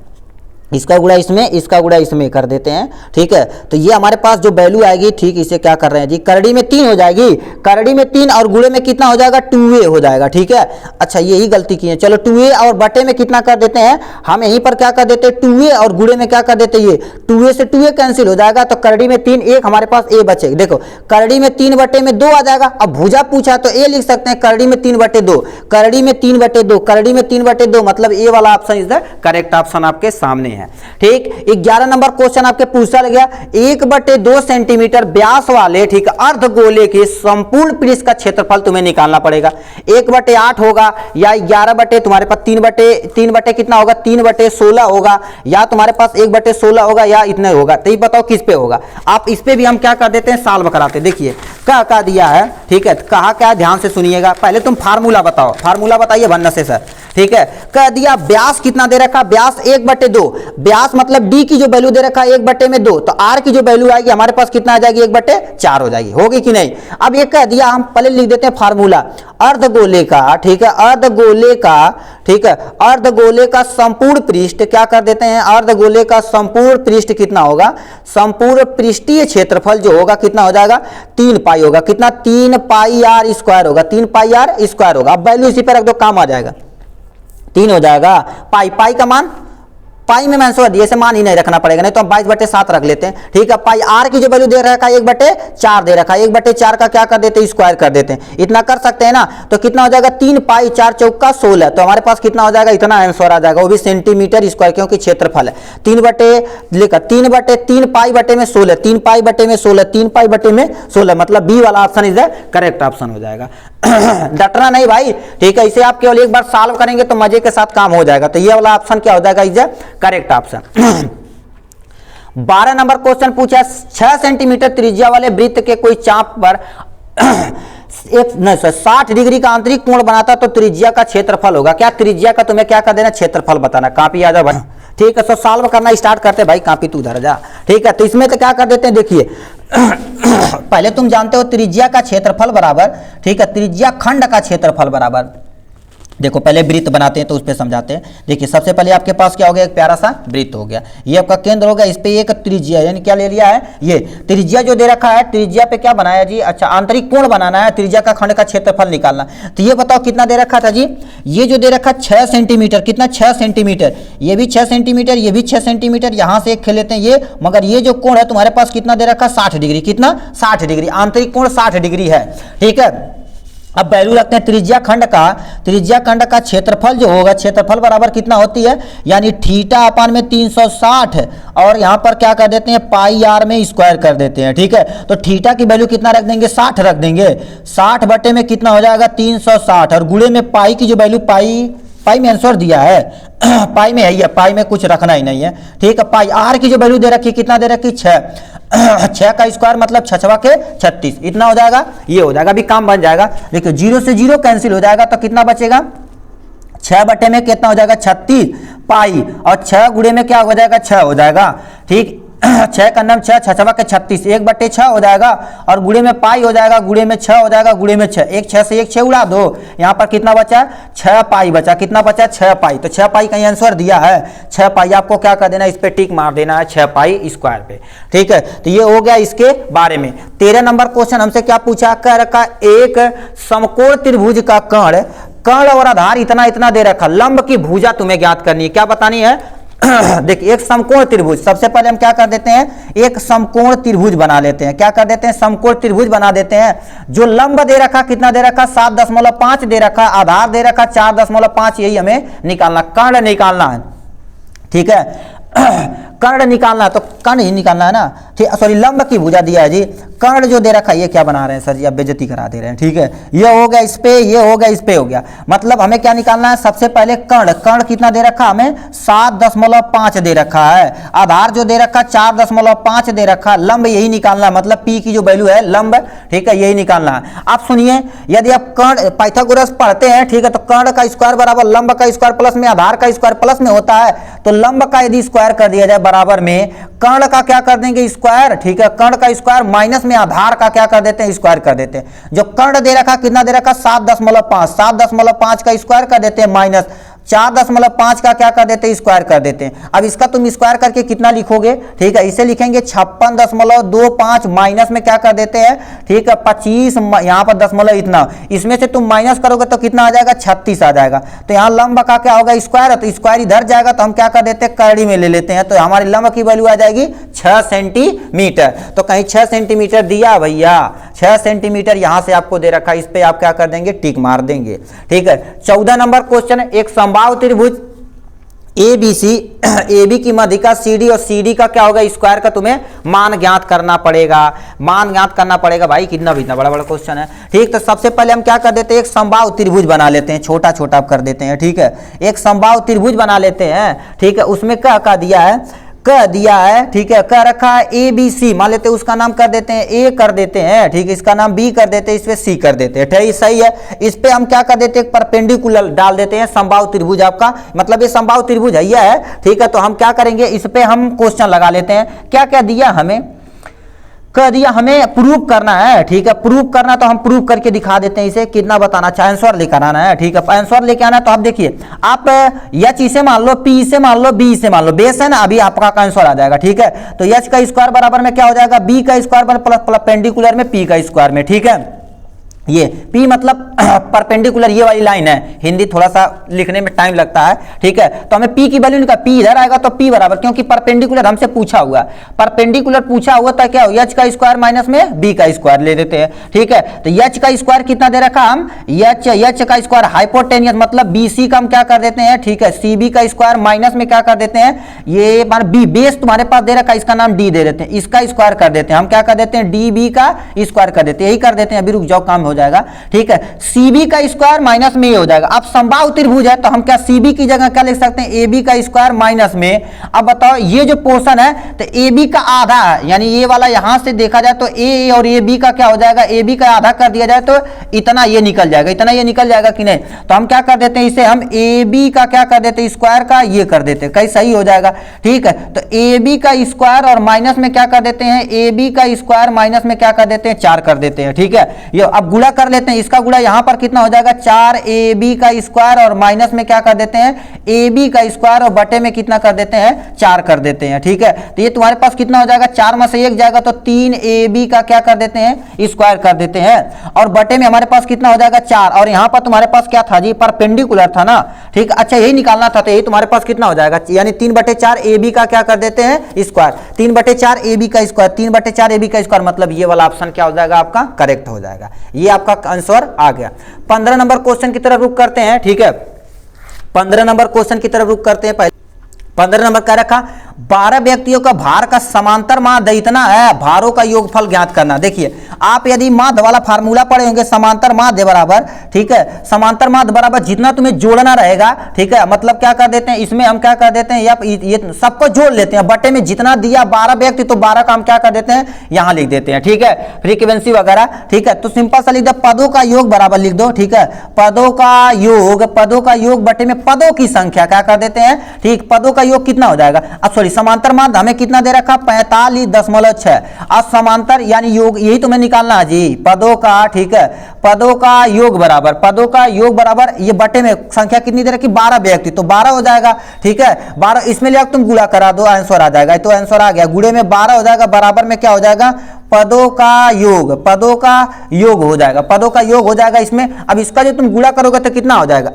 इसका गुणा इसमें, इसका गुणा इसमें कर देते हैं, ठीक है। तो ये हमारे पास जो वैल्यू आएगी, ठीक, इसे क्या कर रहे हैं जी, करड़ी में 3 हो जाएगी, करड़ी में 3 और गुणे में कितना हो जाएगा 2a हो जाएगा, ठीक है। अच्छा यही गलती की है, चलो 2a और बटे में कितना कर देते हैं, हम यहीं पर क्या कर देते हैं 2a, और गुणे में क्या कर देते हैं, ये 2a से 2a कैंसिल हो जाएगा, तो करड़ी में 3, एक हमारे पास a बचेगा। देखो करड़ी में 3/2 आ जाएगा, अब भुजा पूछा तो a लिख सकते हैं, करड़ी में 3/2, करड़ी में 3/2, करड़ी में 3/2, मतलब ए वाला option is the correct option आपके सामने है, ठीक। 11 नंबर क्वेश्चन आपके पूछा गया, 1/2 सेंटीमीटर व्यास वाले, ठीक, अर्धगोले के संपूर्ण पृष्ठ का क्षेत्रफल तुम्हें निकालना पड़ेगा। 1/8 होगा या 11 तुम्हारे पास 3 कितना होगा 3/16 होगा, या तुम्हारे पास 1/16 होगा, या इतना होगा। तो ये बताओ किस पे होगा, आप इस पे भी हम क्या कर देते हैं सॉल्व कराते हैं। देखिए क्या दिया है, ठीक है, कहा क्या ध्यान से सुनिएगा, पहले तुम फार्मूला बताओ, फार्मूला बताइए बनना से सर, ठीक है। कह दिया व्यास कितना दे रखा, व्यास 1/2, व्यास मतलब d की जो वैल्यू दे रखा है 1/2, तो r की जो वैल्यू आएगी हमारे पास कितना आ जाएगी 1/4 हो जाएगी, होगी कि नहीं। अब ये कह दिया, हम पहले लिख देते हैं फार्मूला, अर्धगोले का, ठीक है, अर्धगोले का, ठीक है, अर्धगोले का संपूर्ण पृष्ठ क्या कर देते हैं, अर्धगोले का संपूर्ण पृष्ठ कितना होगा, संपूर्ण पृष्ठीय क्षेत्रफल जो होगा कितना हो जाएगा 3 पाई होगा, कितना 3 पाई r स्क्वायर होगा, 3 पाई r स्क्वायर होगा। अब वैल्यू इसी पर रख दो, काम आ जाएगा, 3 हो जाएगा, पाई का मान पाई में आंसर दिए, इसे मान ही नहीं रखना पड़ेगा, नहीं तो हम 22/7 रख लेते हैं। ठीक है, पाई आर की जो वैल्यू दे रखा है 1/4 दे रखा है, 1/4 का क्या कर देते हैं, स्क्वायर कर देते हैं। इतना कर सकते हैं ना, तो कितना हो जाएगा 3 पाई 4 चौका 16, तो हमारे पास कितना हो जाएगा, इतना आंसर आ जाएगा, वो भी सेंटीमीटर स्क्वायर, क्योंकि क्षेत्रफल है। 3 पाई बटे में 16, 3 पाई बटे में 16, 3 पाई बटे में 16, मतलब बी वाला option is the correct option हो जाएगा। डटना नहीं भाई, ठीक है, इसे आप केवल एक बार सॉल्व करेंगे तो मजे के साथ काम हो जाएगा। तो ये वाला ऑप्शन क्या हो जाएगा, is the correct option. 12 number question पूछा, 6 सेंटीमीटर त्रिज्या वाले वृत्त के कोई चाप पर 60 डिग्री का आंतरिक कोण बनाता तो त्रिज्या का क्षेत्रफल होगा क्या। त्रिज्या का तुम्हें क्या कर देना, क्षेत्रफल बताना। कॉपी आ जा भाई, ठीक है, सो सॉल्व करना स्टार्ट करते हैं भाई, कॉपी तू उधर जा। ठीक है, तो इसमें तो क्या कर देते हैं, देखिए पहले तुम जानते हो त्रिज्या का क्षेत्रफल बराबर, ठीक है, त्रिज्या खंड का क्षेत्रफल बराबर, देखो पहले वृत्त बनाते हैं तो उस पर समझाते हैं। देखिए सबसे पहले आपके पास क्या हो गया, एक प्यारा सा वृत्त हो गया, ये आपका केंद्र हो गया, इस पे एक त्रिज्या यानी क्या ले लिया है, ये त्रिज्या जो दे रखा है, त्रिज्या पे क्या बनाया जी, अच्छा आंतरिक कोण बनाना है, त्रिज्या का खंड का क्षेत्रफल निकालना। तो ये बताओ कितना दे रखा था जी, ये जो दे रखा 6 सेंटीमीटर, कितना 6 सेंटीमीटर, ये भी 6 सेंटीमीटर, ये भी 6 सेंटीमीटर, यहां से एक खेल लेते हैं ये, मगर ये जो कोण है तुम्हारे पास कितना दे रखा, 60 डिग्री, कितना 60 डिग्री, आंतरिक कोण 60 डिग्री है। ठीक है, अब वैल्यू रखते हैं त्रिज्या खंड का क्षेत्रफल जो होगा, क्षेत्रफल बराबर कितना होती है, यानी थीटा अपान में 360, और यहाँ पर क्या कर देते हैं, पाई आर में स्क्वायर कर देते हैं। ठीक है, तो थीटा की वैल्यू कितना रख देंगे, 60 रख देंगे, 60 बटे में कितना हो जाएगा 360, और गुणे में पाई की जो वैल्यू, पाई में आंसर दिया है पाई में है, ये पाई में कुछ रखना ही नहीं है। ठीक है, पाई आर की जो वैल्यू दे रखी, कितना दे रखी, 6 का स्क्वायर मतलब 6 के 36, इतना हो जाएगा, ये हो जाएगा, अभी काम बन जाएगा। देखिए 0 से 0 कैंसिल हो जाएगा, तो कितना बचेगा, 6 बटे में कितना हो जाएगा 36 पाई, और 6 गुणे में क्या हो जाएगा, 6 हो जाएगा। ठीक 6 का नाम 6, 6 के 36, 1/6 हो जाएगा, और गुणे में पाई हो जाएगा, गुणे में 6 हो जाएगा, गुणे में 6, एक 6 से एक 6 उड़ा दो, यहाँ पर कितना बचा, 6 पाई बचा, कितना बचा 6 पाई, तो 6 पाई का आंसर दिया है 6 पाई, आपको क्या कर देना, इस पे टिक मार देना है 6 पाई स्क्वायर पे। ठीक है, तो ये हो गया इसके बारे में। 13 नंबर क्वेश्चन हमसे क्या पूछा, कह रखा एक समकोण त्रिभुज का कर्ण और आधार इतना इतना दे रखा, लंब की भुजा तुम्हें ज्ञात करनी है, क्या बतानी है देखिए एक समकोण त्रिभुज, सबसे पहले हम क्या कर देते हैं, एक समकोण त्रिभुज बना लेते हैं, क्या कर देते हैं, समकोण त्रिभुज बना देते हैं। जो लंब दे रखा कितना दे रखा, 7.5 दे रखा, आधार दे रखा 4.5, यही हमें निकालना, कर्ण निकालना है। ठीक है, कर्ण निकालना है तो कर्ण ही निकालना है ना, ठीक, सॉरी लंब की भुजा दिया है जी, कर्ण जो दे रखा है, ये क्या बना रहे हैं सर जी, आप बेइज्जती करा दे रहे हैं। ठीक है, ये हो गया इस पे, ये हो गया इस पे, हो गया, मतलब हमें क्या निकालना है, सबसे पहले कर्ण कितना दे रखा, हमें 7.5 दे रखा है, आधार जो दे रखा 4.5 दे रखा, लंब यही निकालना है, मतलब पी की जो वैल्यू है लंब, ठीक है, यही निकालना है। आप सुनिए, यदि आप कर्ण पाइथागोरस पढ़ते हैं, ठीक है, तो कर्ण का स्क्वायर बराबर लंब का स्क्वायर प्लस में आधार का स्क्वायर प्लस में होता है, तो लंब का यदि स्क्वायर कर दिया जाए बराबर में, कर्ण का क्या कर देंगे स्क्वायर, ठीक है, कर्ण का स्क्वायर माइनस में आधार का क्या कर देते हैं, स्क्वायर कर देते हैं। जो कर्ण दे रखा कितना दे रखा, 7.5 का स्क्वायर कर देते हैं, माइनस 4.5 का क्या कर देते हैं, स्क्वायर कर देते हैं। अब इसका तुम स्क्वायर करके कितना लिखोगे, ठीक है, इसे लिखेंगे 56.25, माइनस में क्या कर देते हैं, ठीक है 25, यहाँ पर दशमलव इतना, इसमें से तुम माइनस करोगे तो कितना आ जाएगा, 36 आ जाएगा। तो यहाँ लंब का क्या होगा, स्क्वायर है, तो स्क्वायर इधर जाएगा, तो हम क्या कर देते हैं, करड़ी में ले लेते हैं, तो हमारे लंब की वैल्यू आ जाएगी 6 सेंटीमीटर। तो कहीं 6 सेंटीमीटर दिया भैया, 6 सेंटीमीटर यहाँ से आपको दे रखा, इस पे आप क्या कर देंगे, टिक मार देंगे। ठीक है, 14 नंबर क्वेश्चन, एक समबाहु त्रिभुज AB की माध्यिका CD और CD का क्या होगा, स्क्वायर का तुम्हें मान ज्ञात करना पड़ेगा, मान ज्ञात करना पड़ेगा भाई, कितना भी इतना बड़ा बड़ा क्वेश्चन है। ठीक, तो सबसे पहले हम क्या कर देते हैं, एक समबाहु त्रिभुज बना लेते हैं, छोटा छोटा कर देते हैं। ठीक है, एक समबाहु त्रिभुज बना लेते हैं। ठीक है, उसमें क्या दिया है, ठीक है, कह रखा है ABC, मान लेते हैं उसका नाम कर देते हैं A कर देते हैं, ठीक है, इसका नाम B कर देते हैं, इस पे C कर देते हैं। ठीक, सही है, इस पे हम क्या कर देते हैं, परपेंडिकुलर डाल देते हैं, समबाहु त्रिभुज आपका, मतलब ये समबाहु त्रिभुज है। ठीक है, तो हम क्या करेंगे, इस पे हम क्वेश्चन लगा लेते हैं, क्या क्या दिया हमें, कह दिया हमें प्रूव करना है। ठीक है, प्रूव करना तो हम प्रूव करके दिखा देते हैं, इसे कितना बताना चाहे, आंसर लेकर आना है। ठीक है, आंसर लेके आना है, तो आप देखिए, आप एच इसे मान लो, पी इसे मान लो, बी इसे मान लो, बेस है ना, अभी आपका आंसर आ जाएगा। ठीक है, तो एच का स्क्वायर बराबर में क्या हो जाएगा, बी का स्क्वायर प्लस परपेंडिकुलर में पी का स्क्वायर में। ठीक है, ये P मतलब परपेंडिकुलर, ये वाली लाइन है, हिंदी थोड़ा सा लिखने में टाइम लगता है, ठीक है। तो हमें P की वैल्यू निकाल, P इधर आएगा तो P बराबर, क्योंकि परपेंडिकुलर हमसे पूछा हुआ, परपेंडिकुलर पूछा हुआ तो क्या हो, h का स्क्वायर माइनस में b का स्क्वायर ले देते हैं, ठीक है। तो h का स्क्वायर कितना दे रखा हम, h का स्क्वायर हाइपोटेनियस मतलब BC का हम क्या कर देते हैं, ठीक है, CB का स्क्वायर माइनस में क्या कर देते हैं, ये B बेस तुम्हारे पास दे रखा, इसका नाम D दे देते हैं, इसका स्क्वायर कर देते हैं, हम क्या कर देते हैं, DB का स्क्वायर कर देते हैं, यही कर देते हैं, अभी रुक जाओ काम हो जाएगा, ठीक है। CB का स्क्वायर माइनस में ये हो जाएगा। अब समबाहु त्रिभुज है तो हम क्या CB की जगह क्या लिख सकते हैं, AB का स्क्वायर माइनस में, अब बताओ ये जो पोर्शन है तो AB का आधा है, यानी ये वाला यहां से देखा जाए तो A और AB का क्या हो जाएगा, AB का आधा कर दिया जाए तो इतना ये निकल जाएगा, इतना ये निकल जाएगा कि नहीं। तो हम क्या कर देते हैं, इसे हम AB का क्या कर देते हैं, स्क्वायर का ये कर देते हैं, कहीं सही हो जाएगा, ठीक है। तो AB का स्क्वायर और माइनस में क्या कर देते हैं, AB का स्क्वायर माइनस में क्या कर देते हैं, 4 कर देते हैं, ठीक है। ये अब गुणा कर लेते हैं, इसका गुणा यहां पर कितना हो जाएगा, 4AB का स्क्वायर और माइनस में क्या कर देते हैं, AB का स्क्वायर और बटे में कितना कर देते हैं, 4 कर देते हैं, ठीक है। तो ये तुम्हारे पास कितना हो जाएगा, 4 में से 1 जाएगा तो 3AB का क्या कर देते हैं, स्क्वायर कर देते हैं, और बटे में हमारे पास कितना हो जाएगा, 4, और यहां पर तुम्हारे पास क्या था जी, परपेंडिकुलर था ना, ठीक। अच्छा यही निकालना था, तो यही तुम्हारे पास कितना हो जाएगा, यानी 3/4 AB का क्या कर देते हैं, स्क्वायर, 3/4 AB का स्क्वायर, 3/4 AB का स्क्वायर, मतलब ये वाला ऑप्शन क्या हो जाएगा आपका, करेक्ट हो जाएगा। ये आपका आंसर आ गया। 15 नंबर क्वेश्चन की तरफ रुक करते हैं, ठीक है। 15 नंबर क्वेश्चन की तरफ रुक करते हैं। पहले 15 नंबर क्या रखा, 12 व्यक्तियों का भार का समांतर माध्य इतना है, भारों का योगफल ज्ञात करना। देखिए आप यदि माध्य वाला फार्मूला पढ़े होंगे, समांतर माध्य बराबर, ठीक है, समांतर माध्य बराबर जितना तुम्हें जोड़ना रहेगा, ठीक है, मतलब क्या कर देते हैं, इसमें हम क्या कर देते हैं, ये सबको जोड़ लेते हैं, बटे में जितना दिया 12 व्यक्ति तो 12 का हम क्या कर देते हैं, यहां लिख देते हैं, ठीक है, फ्रीक्वेंसी वगैरह, ठीक है। तो सिंपल सा लिख दो, पदों का योग बराबर लिख दो, ठीक है, पदों का योग बटे में पदों की संख्या क्या कर देते हैं, ठीक, पदों का योग कितना हो जाएगा, अब सॉरी समांतर माध्य हमें कितना दे रखा, 45.6, अब समांतर यानी योग यही तुम्हें निकालना है जी, पदों का, ठीक है, पदों का योग बराबर ये बटे में संख्या कितनी दे रखी, 12 व्यक्ति, तो 12 हो जाएगा, ठीक है, 12 इसमें ले तुम गुणा करा दो, आंसर आ जाएगा, तो आंसर आ गया, गुणे में 12 हो जाएगा, बराबर में क्या हो जाएगा, पदों का योग हो जाएगा, पदों का योग हो जाएगा इसमें। अब इसका जो तुम गुणा करोगे तो कितना हो जाएगा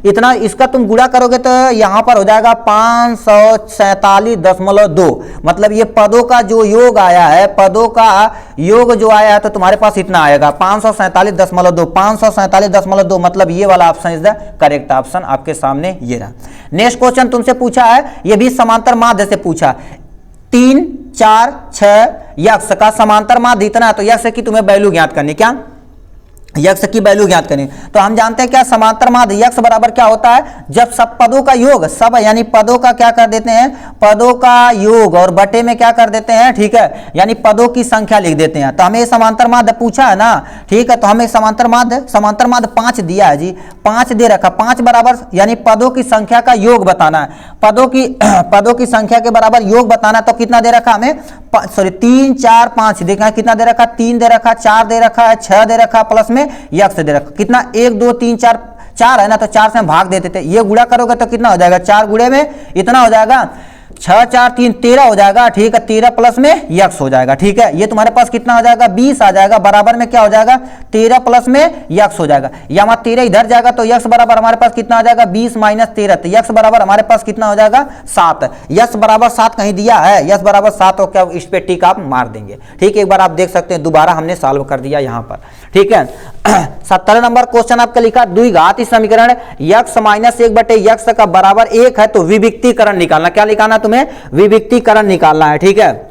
इतना, इसका तुम गुणा करोगे तो यहां पर हो जाएगा 547.2, मतलब ये पदों का जो योग आया है, पदों का योग जो आया है तो तुम्हारे पास इतना आएगा 547.2, मतलब ये वाला option is the correct option, आपके सामने ये रहा। नेक्स्ट क्वेश्चन तुमसे पूछा है, ये भी समांतर माध्य से पूछा, 3, 4, 6 यक्ष का समांतर माध्य इतना है, तो यक्ष की तुम्हें वैल्यू ज्ञात करनी, क्या यक्ष की वैल्यू ज्ञात करनी। तो हम जानते हैं क्या समांतर माध्य यक्ष बराबर क्या होता है, जब सब पदों का योग, सब यानी पदों का क्या कर देते हैं, पदों का योग और बटे में क्या कर देते हैं, ठीक है, यानी पदों की संख्या लिख देते हैं। तो हमें समांतर माध्य पूछा है ना, ठीक है, तो हमें समांतर माध्य 5 दिया है जी, 5 दे रखा, 5 बराबर यानी पदों की संख्या का योग बताना है, पदों की संख्या के बराबर योग बताना, तो कितना दे रखा हमें, सॉरी 3, 4, 5 देखना कितना दे रखा, 3 दे रखा, 4 दे रखा है, 6 दे रखा, प्लस में यक्ष दे रखा, कितना 1, 2, 3, 4 है ना, तो 4 से हम भाग देते थे, ये गुणा करोगे तो कितना हो जाएगा, 4 गुणे में इतना हो जाएगा, 6, 4, 3, 13 हो जाएगा, ठीक है, 13 प्लस में यक्ष हो जाएगा, ठीक है, ये तुम्हारे पास कितना हो जाएगा, 20 आ जाएगा, बराबर में क्या हो जाएगा, 13 प्लस में यक्ष हो जाएगा, या हमारा 13 इधर जाएगा तो यक्ष बराबर हमारे पास कितना आ जाएगा, 20 माइनस 13, तो यक्ष बराबर हमारे पास कितना हो जाएगा, 7, यक्ष बराबर 7 कहीं दिया है, यक्ष बराबर 7 हो, क्या इस पे टिक आप मार देंगे, ठीक है, एक बार आप देख सकते हैं, दोबारा हमने सॉल्व कर दिया यहाँ पर, ठीक है। 17 नंबर क्वेश्चन आपका लिखा, द्विघाती समीकरण यक्ष माइनस 1 बटे यक्ष का बराबर 1 है, तो विविक्तीकरण निकालना, क्या निकालना तुम्हें, विविक्तीकरण निकालना है, ठीक है,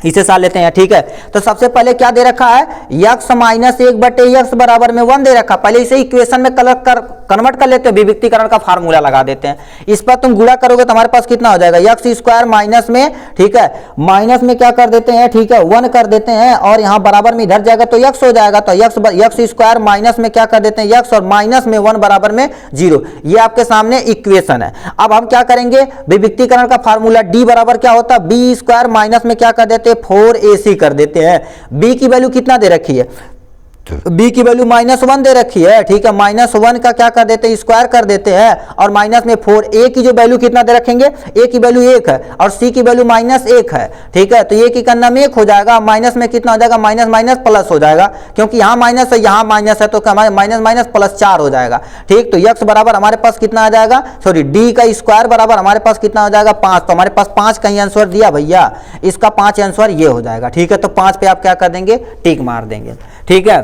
इसे साल लेते हैं, ठीक है। तो सबसे पहले क्या दे रखा है, यक्ष माइनस 1 बटे यक्ष बराबर में 1 दे रखा, पहले इसे इक्वेशन में कन्वर्ट कर लेते हैं, विविक्तीकरण का फार्मूला लगा देते हैं, इस पर तुम गुणा करोगे तो हमारे पास कितना हो जाएगा, यक्ष स्क्वायर माइनस में, ठीक है, माइनस में क्या कर देते हैं, ठीक है, 1 कर देते हैं, और यहाँ बराबर में इधर जाएगा तो यक्ष हो जाएगा, तो यक्ष स्क्वायर माइनस में क्या कर देते हैं, यक्ष, और माइनस में 1 बराबर में 0, ये आपके सामने इक्वेशन है। अब हम क्या करेंगे, विविक्तीकरण का फार्मूला डी बराबर क्या होता है, बी स्क्वायर माइनस में क्या कर देते हैं, 4ac कर देते हैं, b की वैल्यू कितना दे रखी है, b की वैल्यू -1 दे रखी है, ठीक है, -1 का क्या कर देते हैं, स्क्वायर कर देते हैं और माइनस में 4, a की जो वैल्यू कितना दे रखेंगे, a की वैल्यू 1 है और c की वैल्यू -1 है, ठीक है, तो ये की करना में 1 हो जाएगा, माइनस में कितना हो जाएगा, माइनस माइनस प्लस हो जाएगा, क्योंकि यहाँ माइनस है यहाँ माइनस है तो हमारे माइनस माइनस प्लस 4 हो जाएगा, ठीक। तो x बराबर हमारे पास कितना आ जाएगा, सॉरी d का स्क्वायर बराबर हमारे पास कितना हो जाएगा 5, तो हमारे पास 5 का ही आंसर दिया भैया, इसका 5 आंसर ये हो जाएगा, ठीक है। तो 5 पे आप क्या कर देंगे, टिक मार देंगे, ठीक है।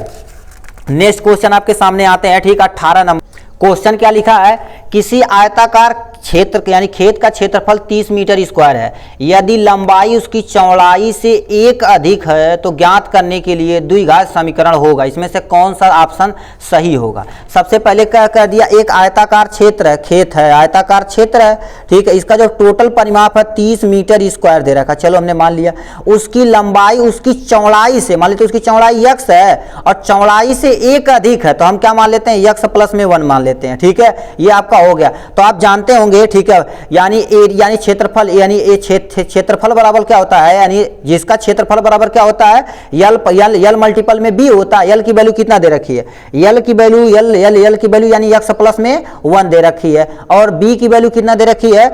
नेक्स्ट क्वेश्चन आपके सामने आते हैं, ठीक, 18 नंबर क्वेश्चन क्या लिखा है, किसी आयताकार क्षेत्र यानी खेत का क्षेत्रफल 30 मीटर स्क्वायर है, यदि लंबाई उसकी चौड़ाई से 1 अधिक है तो ज्ञात करने के लिए द्विघात समीकरण होगा, इसमें से कौन सा ऑप्शन सही होगा। सबसे पहले क्या कह दिया, एक आयताकार क्षेत्र है, खेत है, आयताकार क्षेत्र है, ठीक है, इसका जो टोटल परिमाप है 30 मीटर स्क्वायर दे रखा, चलो हमने मान लिया, उसकी लंबाई उसकी चौड़ाई से, मान लेते उसकी चौड़ाई x है और चौड़ाई से 1 अधिक है, तो हम क्या मान लेते हैं, x प्लस में 1 मान लेते हैं, ठीक है, ये आपका हो गया। तो आप जानते होंगे, ठीक है, यानी क्षेत्रफल, यानी ये क्षेत्रफल बराबर क्या होता है, यानी जिसका क्षेत्रफल बराबर क्या होता है, यल मल्टीपल में b होता है, यल की वैल्यू कितना दे रखी है, यल की वैल्यू यल की वैल्यू यानी x प्लस में 1 दे रखी है और b की वैल्यू कितना दे रखी है,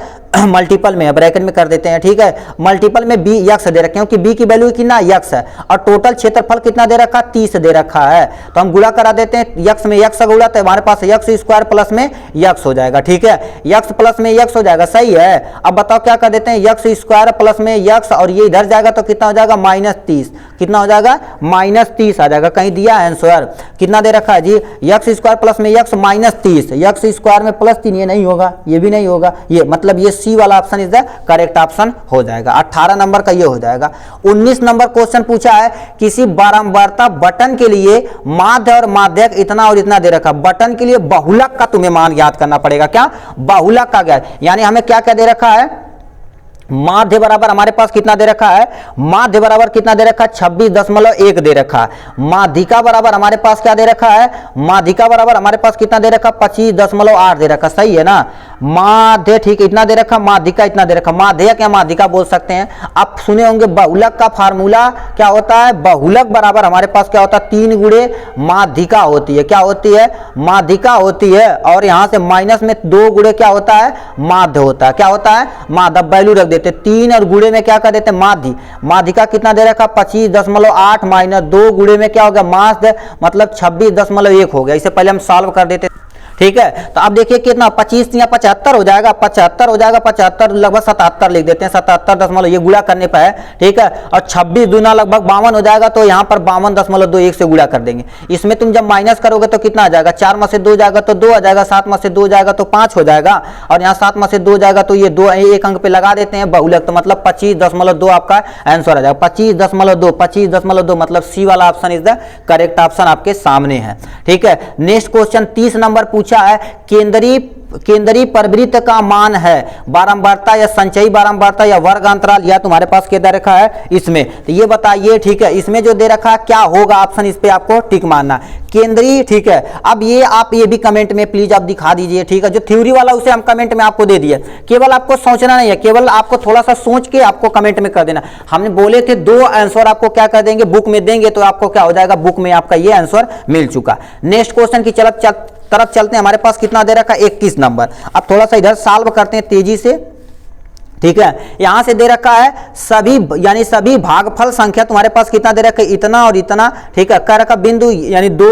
मल्टीपल में, ब्रैकेट में कर देते हैं, ठीक है, मल्टीपल में b x दे रखे हैं क्योंकि b की वैल्यू कितना x है और टोटल क्षेत्रफल कितना दे रखा, 30 दे रखा है, तो हम गुणा करा देते हैं, x में x गुणा तो हमारे पास x स्क्वायर प्लस में x हो जाएगा, ठीक है, x प्लस में x हो जाएगा, सही है। अब बताओ क्या कर देते हैं, x स्क्वायर प्लस में x और ये इधर जाएगा तो कितना हो जाएगा, -30, कितना हो जाएगा, -30 आ जाएगा, कहीं दिया आंसर कितना दे रखा है जी, x स्क्वायर प्लस में x -30, x स्क्वायर में +3, ये नहीं होगा, ये भी नहीं होगा, ये मतलब ये सी वाला option is the correct option हो जाएगा, 18 नंबर का ये हो जाएगा। 19 नंबर क्वेश्चन पूछा है, किसी बारंबारता बटन के लिए माध्य और माध्यक इतना और इतना दे रखा, बटन के लिए बहुलक का तुम्हें मान याद करना पड़ेगा, क्या बहुलक का ज्ञान, यानी हमें क्या क्या दे रखा है, माध्य बराबर हमारे पास कितना दे रखा है, माध्य बराबर कितना दे रखा है, 26.1 दे रखा है, माध्यिका बराबर हमारे पास क्या दे रखा है, माध्यिका बराबर हमारे पास कितना दे रखा, 25.8 दे रखा, सही है ना, माध्य, ठीक है, इतना दे रखा, माध्यिका इतना दे रखा, माध्यक या माध्यिका बोल सकते हैं। आप सुने होंगे बहुलक का फार्मूला क्या होता है, बहुलक बराबर हमारे पास क्या होता है, 3 गुणे माध्यिका होती है, क्या होती है, माध्यिका होती है, और यहां से माइनस में 2 गुणे क्या होता है, माध्य होता है, क्या होता है, माध्य, वैल्यू रख देते, 3 और गुणे में क्या कर देते, माध्य, माध्यिका कितना दे रखा, 25.8 माइनस 2 गुणे में क्या हो गया, माध्य, मतलब 26.1 हो गया, इसे पहले हम सॉल्व कर देते, ठीक है। तो अब देखिए कितना 25 या 75 हो जाएगा, 75 हो जाएगा, 75 लगभग 77 लिख देते हैं, 77 ये गुणा करने पर है, ठीक है, और 26 दूना लगभग 52 हो जाएगा, तो यहाँ पर 52.21 से गुणा कर देंगे। इसमें तुम जब माइनस करोगे तो कितना आ जाएगा, 4 में से 2 जाएगा तो 2 आ जाएगा, 7 में से 2 जाएगा तो 5 हो जाएगा, और यहाँ 7 में से 2 जाएगा तो ये 2 एक अंक पे लगा देते हैं बहुलक, तो मतलब 25.2 आपका आंसर आ जाएगा, 25.2 मतलब सी वाला option is the correct option आपके सामने है, ठीक है। नेक्स्ट क्वेश्चन 30 नंबर पूछा है, केंद्रीय परिवृत्त का मान है, बारंबारता या संचयी बारंबारता या वर्ग अंतराल, या तुम्हारे पास क्या दे रखा है इसमें, तो ये बताइए, ठीक है, इसमें जो दे रखा है क्या होगा ऑप्शन, इस पे आपको टिक मारना, केंद्रीय, ठीक है। अब ये आप ये भी कमेंट में प्लीज आप दिखा दीजिए, ठीक है, जो थ्योरी वाला उसे हम कमेंट में आपको दे दिए, केवल आपको सोचना नहीं है, केवल आपको थोड़ा सा सोच के आपको कमेंट में कर देना। हमने बोले थे 2 आंसर आपको क्या कर देंगे, बुक में देंगे, तो आपको क्या हो जाएगा, बुक में आपका ये आंसर मिल चुका। नेक्स्ट क्वेश्चन की तरफ चलते हैं, हमारे पास कितना दे रखा है, 21 नंबर। अब थोड़ा सा इधर सॉल्व करते हैं तेजी से, ठीक है। यहां से दे रखा है सभी, यानी सभी भागफल संख्या तुम्हारे पास कितना दे रखा है, इतना और इतना, ठीक है, कह रखा बिंदु यानी 2,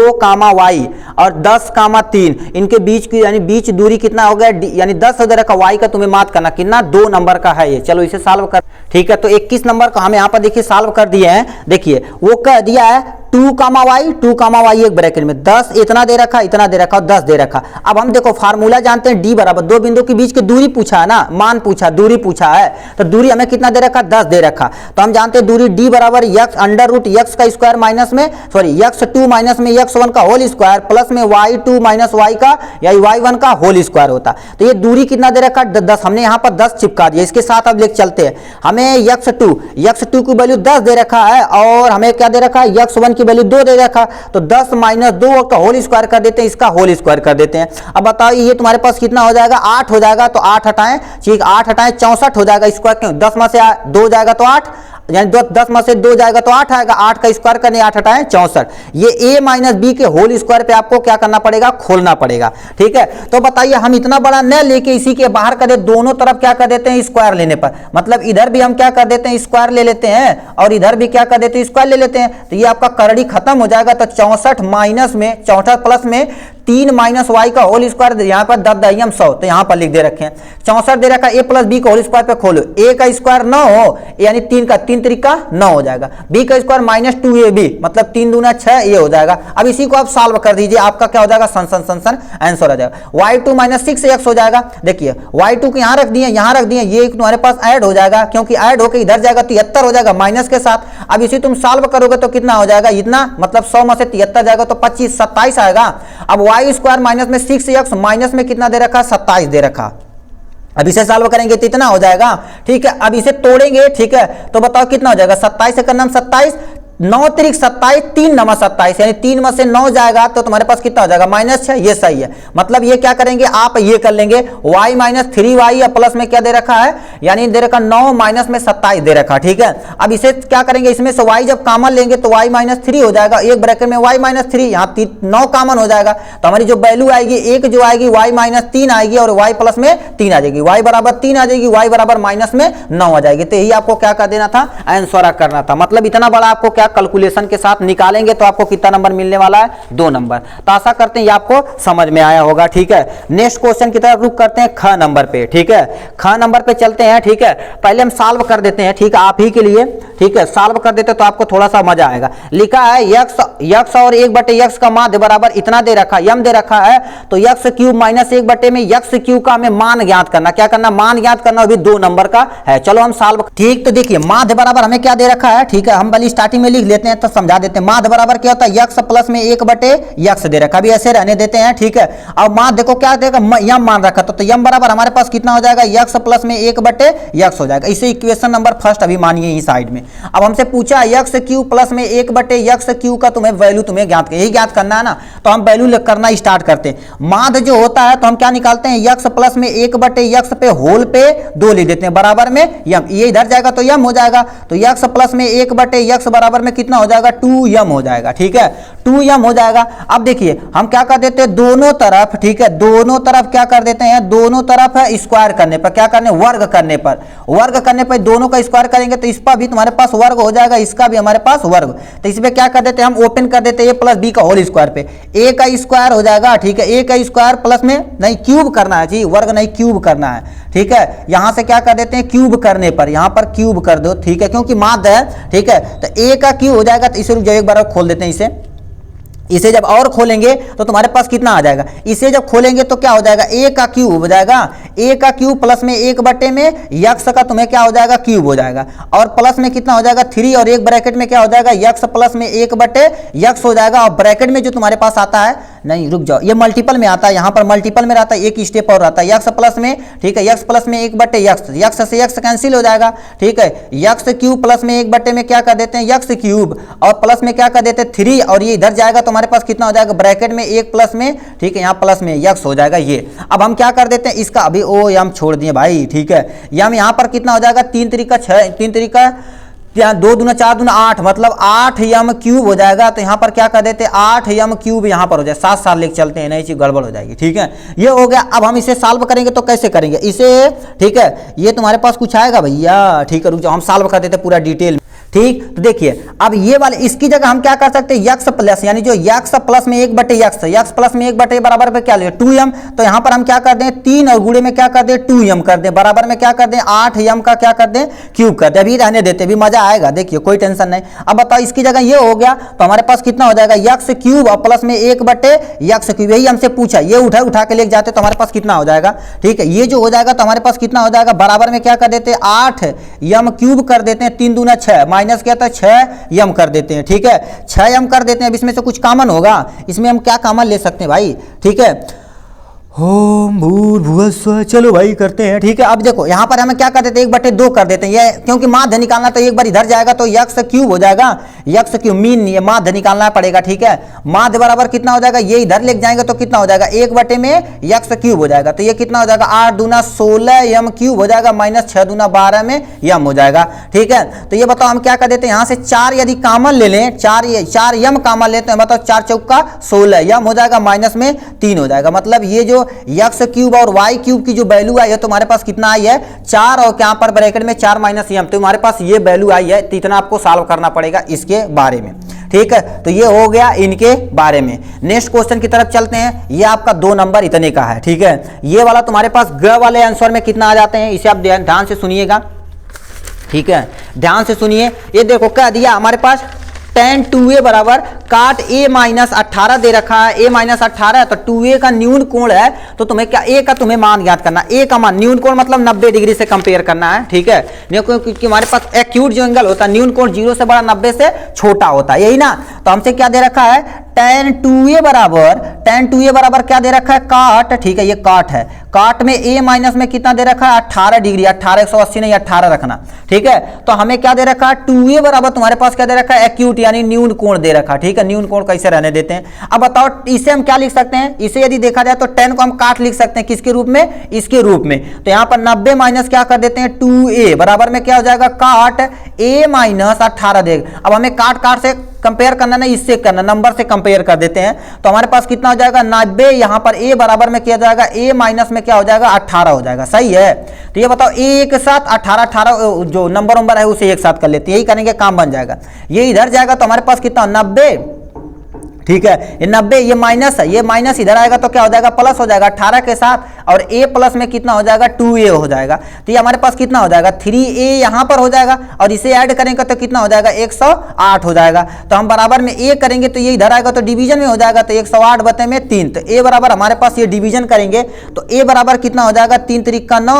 y और 10, 3 इनके बीच की यानी बीच दूरी कितना हो गया, यानी 10 दे रखा, y का तुम्हें मात करना कितना, 2 नंबर का है ये, चलो इसे सॉल्व कर, ठीक है। तो 21 नंबर को हम यहाँ पर देखिए सॉल्व कर दिए हैं, देखिए वो कह दिया है 2, एक ब्रैकेट में 10 इतना दे रखा, इतना दे रखा और 10 दे रखा। अब हम देखो फार्मूला जानते हैं, d बराबर 2 बिंदु के बीच की दूरी पूछा है ना, मान पूछा, दूरी पूछा है, तो दूरी हमें कितना दे रखा, 10 दे रखा, तो हम जानते हैं दूरी d बराबर x √x का स्क्वायर माइनस में x2 माइनस में x1 का होल स्क्वायर प्लस में y2 माइनस y का या y1 का होल स्क्वायर होता। तो ये दूरी कितना दे रखा, 10, हमने यहाँ पर 10 चिपका दिया, इसके साथ अब लेके चलते हैं, हमें x2 की वैल्यू 10 दे रखा है और हमें क्या दे रखा है, x1 की वैल्यू 2 दे रखा, तो 10 - 2 का होल स्क्वायर कर देते हैं, इसका होल स्क्वायर कर देते हैं। अब बताओ ये तुम्हारे पास कितना हो जाएगा, 8 हो जाएगा, तो 8 हटाएं, ठीक, 8 हटाएं 64 हो जाएगा, स्क्वायर क्यों, 10 में से 2 जाएगा तो 8 यानी 10 में से 2 जाएगा तो 8 आएगा, 8 का स्क्वायर करने 8 हटाएं 64। ये a माइनस बी के होल स्क्वायर पे आपको क्या करना पड़ेगा, खोलना पड़ेगा। ठीक है, तो बताइए हम इतना बड़ा न लेके इसी के बाहर कर दे, दोनों तरफ क्या कर देते हैं स्क्वायर लेने पर, मतलब इधर भी हम क्या कर देते हैं स्क्वायर ले लेते हैं और इधर भी क्या कर देते हैं स्क्वायर ले लेते हैं, तो ये आपका करड़ी खत्म हो जाएगा। तो 64 माइनस में 64 प्लस में 3 माइनस वाई का होल स्क्वायर, यहाँ पर 10 दहियम 100, तो यहाँ पर लिख दे रखे हैं 64 दे रखा, ए प्लस बी का होल स्क्वायर पे खोलो, ए का स्क्वायर 9 हो यानी 3 का 3 तरीका 9 हो जाएगा, बी का स्क्वायर माइनस 2ab मतलब 3 दूना 6 ये हो जाएगा। अब इसी को आप सॉल्व कर दीजिए, आपका क्या हो जाएगा सन आंसर हो जाएगा। y2 माइनस 6x हो जाएगा। देखिए y2 को यहाँ रख दिए, यहाँ रख दिए, ये तुम्हारे पास ऐड हो जाएगा क्योंकि ऐड होकर इधर जाएगा 73 हो जाएगा माइनस के साथ। अब इसी तुम सॉल्व करोगे तो कितना हो जाएगा, इतना मतलब 100 में से 73 जाएगा तो 25 27 आएगा। अब y स्क्वायर माइनस में 6x माइनस में कितना दे रखा, 27 दे रखा। अब इसे सॉल्व करेंगे तो इतना हो जाएगा। ठीक है, अब इसे तोड़ेंगे, ठीक है, तो बताओ कितना हो जाएगा, 27 से करना 27, 9 तिरिक 27, 3 नमा 27 यानी 3 में से 9 जाएगा तो तुम्हारे पास कितना हो जाएगा -6। ये सही है, मतलब ये क्या करेंगे आप ये कर लेंगे y माइनस 3y या प्लस में क्या दे रखा है, यानी दे रखा 9 माइनस में 27 दे रखा। ठीक है, अब इसे क्या करेंगे, इसमें से y जब कॉमन लेंगे तो y माइनस 3 हो जाएगा, एक ब्रैकेट में y माइनस 3, यहाँ 9 कॉमन हो जाएगा तो हमारी जो वैल्यू आएगी एक जो आएगी y माइनस 3 आएगी और y प्लस में 3 आ जाएगी, y बराबर 3 आ जाएगी, y बराबर माइनस में 9 आ जाएगी। तो यही आपको क्या कर देना था, आंसर करना था। मतलब इतना बड़ा आपको क्या कैलकुलेशन के साथ निकालेंगे तो आपको कितना नंबर मिलने वाला है, 2 नंबर। तो आशा करते हैं ये आपको समझ में आया होगा। ठीक है, नेक्स्ट क्वेश्चन की तरफ रुक करते हैं, ख नंबर पे। ठीक है, ख नंबर पे चलते हैं। ठीक है, पहले हम सॉल्व कर देते हैं, ठीक है, आप ही के लिए। ठीक है, सॉल्व कर देते तो आपको थोड़ा सा मजा आएगा। लिखा है x और 1/x का माध्य बराबर इतना दे रखा, यम दे रखा है, तो x क्यूब माइनस 1 में x क्यूब का हमें मान ज्ञात करना। क्या करना, मान ज्ञात करना, अभी 2 नंबर का है। चलो हम सॉल्व। ठीक, तो देखिए माध्य बराबर हमें क्या दे रखा है। ठीक है, हम पहले स्टार्टिंग में लिख लेते हैं तो समझा देते हैं। माध्य बराबर क्या होता है, x प्लस में 1/x दे रखा, अभी ऐसे रहने देते हैं। ठीक है, अब माध्य देखो क्या देगा, यम मान रखा, तो यम बराबर हमारे पास कितना हो जाएगा, x प्लस में 1/x हो जाएगा। इसे इक्वेशन नंबर फर्स्ट अभी मानिए यही साइड में। अब हमसे पूछा x क्यूब प्लस में 1/x क्यूब का तुम्हें वैल्यू तुम्हें ज्ञात यही ज्ञात करना है ना, तो हम वैल्यू करना स्टार्ट करते हैं। माध्य जो होता है तो हम क्या निकालते हैं, x प्लस में 1/x पे होल पे 2 लिख देते हैं, बराबर में यम, ये इधर जाएगा तो यम हो जाएगा, तो x प्लस में 1/x बराबर में कितना हो जाएगा, 2m हो जाएगा। ठीक है, 2m हो जाएगा। अब देखिए हम क्या कर देते हैं, दोनों तरफ, ठीक है, दोनों तरफ क्या कर देते हैं, दोनों तरफ है स्क्वायर करने पर, क्या करने, वर्ग करने पर, वर्ग करने पर दोनों का स्क्वायर करेंगे तो इस पर भी तुम्हारे पास वर्ग हो जाएगा, इसका भी हमारे पास वर्ग। तो इसमें क्या कर देते हैं, हम ओपन कर देते हैं a प्लस बी का होल स्क्वायर पे, a का स्क्वायर हो जाएगा। ठीक है, a का स्क्वायर प्लस में नहीं क्यूब करना है जी, वर्ग नहीं क्यूब करना है। ठीक है, यहां से क्या कर देते हैं, क्यूब करने पर यहां पर क्यूब कर दो। ठीक है, क्योंकि माध्य है। ठीक है, तो a का क्यूब हो जाएगा, तो इसे रुक जाओ एक बार और खोल देते हैं इसे जब और खोलेंगे तो तुम्हारे पास कितना आ जाएगा, इसे जब खोलेंगे तो क्या हो जाएगा, a का क्यूब हो जाएगा, a का क्यूब प्लस में 1 में x का तुम्हें क्या हो जाएगा, क्यूब हो जाएगा, और प्लस में कितना हो जाएगा 3 और एक ब्रैकेट में क्या हो जाएगा, x प्लस में 1/x हो जाएगा। और ब्रैकेट में जो तुम्हारे पास आता है, नहीं रुक जाओ, ये मल्टीपल में आता है, यहाँ पर मल्टीपल में रहता है, एक स्टेप और रहता है, x प्लस में, ठीक है, x प्लस में 1/x, x से x कैंसिल हो जाएगा। ठीक है, x क्यूब प्लस में 1 में क्या कर देते हैं, x क्यूब, और प्लस में क्या कर देते हैं 3, और ये इधर जाएगा तो हमारे पास कितना हो जाएगा, ब्रैकेट में 1 प्लस में, ठीक है, यहाँ प्लस में x हो जाएगा ये। अब हम क्या कर देते हैं, इसका अभी ओ यम छोड़ दिए भाई। ठीक है, यम यहाँ पर कितना हो जाएगा, 3 तरीका 6, 3 तरीका 2 दूना 4 दूना 8, मतलब 8 यम क्यूब हो जाएगा। तो यहाँ पर क्या कर देते हैं, 8 यम क्यूब यहाँ पर हो जाए, 7 लेके चलते हैं, नहीं चीज गड़बड़ हो जाएगी। ठीक है, ये हो गया। अब हम इसे सॉल्व करेंगे तो कैसे करेंगे इसे, ठीक है, ये तुम्हारे पास कुछ आएगा भैया। ठीक है, रुक जाओ, हम सॉल्व कर देते पूरा डिटेल। ठीक, तो देखिए अब ये वाले, इसकी जगह हम क्या कर सकते हैं, x प्लस, यानी जो x प्लस में 1/x, x प्लस में 1 बराबर पे क्या ले 2m, तो यहाँ पर हम क्या कर दें 3 और गुणे में क्या कर दें 2m कर दें, बराबर में क्या कर दें 8m का क्या कर दें क्यूब कर दें। अभी रहने देते, अभी मजा आएगा, देखिए कोई टेंशन नहीं। अब बताओ इसकी जगह ये हो गया तो हमारे पास कितना हो जाएगा, x क्यूब और प्लस में 1/x क्यूब, यही हमसे पूछा, ये उठा के लेके जाते तो हमारे पास कितना हो जाएगा। ठीक है, ये जो हो जाएगा तो हमारे पास कितना हो जाएगा, बराबर में क्या कर देते हैं 8m क्यूब कर देते हैं, 3 दूना 6 माइनस क्या था 6m कर देते हैं। ठीक है, 6m कर देते हैं। अब इसमें से कुछ कॉमन होगा, इसमें हम क्या कॉमन ले सकते हैं भाई। ठीक है, ओम भूर्भुवः स्वः। चलो भाई करते हैं, ठीक है। अब देखो यहाँ पर हमें क्या कर देते हैं, 1/2 कर देते हैं, ये क्योंकि माध्य निकालना तो एक बार इधर जाएगा तो यक्स क्यूब हो जाएगा, यक्स क्यूब मीन नहीं है, माध्य निकालना पड़ेगा, ठीक है। माध्य बराबर कितना हो जाएगा, ये इधर लेके जाएंगे तो कितना हो जाएगा, 1 में यक्स क्यूब हो जाएगा, तो ये कितना हो जाएगा 8 दूना 16 यम क्यूब हो जाएगा, माइनस 6 दूना 12 में यम हो जाएगा, ठीक है। तो ये बताओ हम क्या कर देते हैं, यहाँ से 4 यदि कॉमन ले लें, 4 यम कॉमन लेते हैं, मतलब 4 चौका 16 यम हो जाएगा, माइनस में 3 हो जाएगा, मतलब ये जो यक्स क्यूब और वाई क्यूब की जो वैल्यू आई है तो हमारे पास कितना आई है 4, और यहाँ पर ब्रैकेट में 4 माइनस यम, तो हमारे पास ये वैल्यू आई है, तो इतना आपको सॉल्व करना पड़ेगा इसके बारे में, ठीक है। तो ये हो गया इनके बारे में। नेक्स्ट क्वेश्चन की तरफ चलते हैं, ये आपका 2 नंबर इतने का है, ठीक है। ये वाला तुम्हारे पास ग वाले आंसर में कितना आ जाते हैं, इसे आप ध्यान से सुनिएगा, ठीक है, ध्यान से सुनिए। ये देखो क्या दिया हमारे पास, tan 2a बराबर काट a माइनस 18 दे रखा है, a माइनस 18 है तो 2a का न्यून कोण है, तो तुम्हें क्या a का तुम्हें मान ज्ञात करना, a का मान न्यून कोण मतलब 90 डिग्री से कंपेयर करना है, ठीक है, क्योंकि हमारे पास एक्यूट जो एंगल होता है न्यून कोण 0 से बड़ा 90 से छोटा होता है, यही ना। तो हमसे क्या दे रखा है, tan 2a बराबर क्या दे रखा है, काट, ठीक है, ये काट है, काट में a माइनस में कितना दे रखा है 18 डिग्री, 18 180 नहीं 18 रखना, ठीक है। तो हमें क्या दे रखा है 2a बराबर तुम्हारे पास क्या दे रखा है, एक्यूट यानी न्यून कोण दे रखा, ठीक है, न्यून कोण कैसे रहने देते हैं। अब बताओ इसे हम क्या लिख सकते हैं, इसे यदि देखा जाए तो tan को हम काट लिख सकते हैं, किसके रूप में, इसके रूप में। तो यहाँ पर 90 माइनस क्या कर देते हैं 2a बराबर में क्या हो जाएगा, काट a माइनस 18 देगा। अब हमें काट से कंपेयर करना नहीं, इससे करना, नंबर से कंपेयर कर देते हैं, तो हमारे पास कितना हो जाएगा 90, यहाँ पर a बराबर में किया जाएगा a माइनस में क्या हो जाएगा 18 हो जाएगा, सही है। तो ये बताओ a के साथ 18 जो नंबर है उसे एक साथ कर लेते हैं, यही करेंगे काम बन जाएगा। ये इधर जाएगा तो हमारे पास कितना 90, ठीक है, ये 90, ये माइनस है, ये माइनस इधर आएगा तो क्या हो जाएगा प्लस हो जाएगा 18 के साथ, और a प्लस में कितना हो जाएगा 2a हो जाएगा, तो ये हमारे पास कितना हो जाएगा 3a यहाँ पर हो जाएगा, और इसे ऐड करेंगे तो कितना हो जाएगा 108 हो जाएगा। तो हम बराबर में a करेंगे तो ये इधर आएगा तो डिवीजन में हो जाएगा, तो 108 बटे में 3, तो a बराबर हमारे पास ये डिवीजन करेंगे तो a बराबर कितना हो जाएगा 3 त्रिक का 9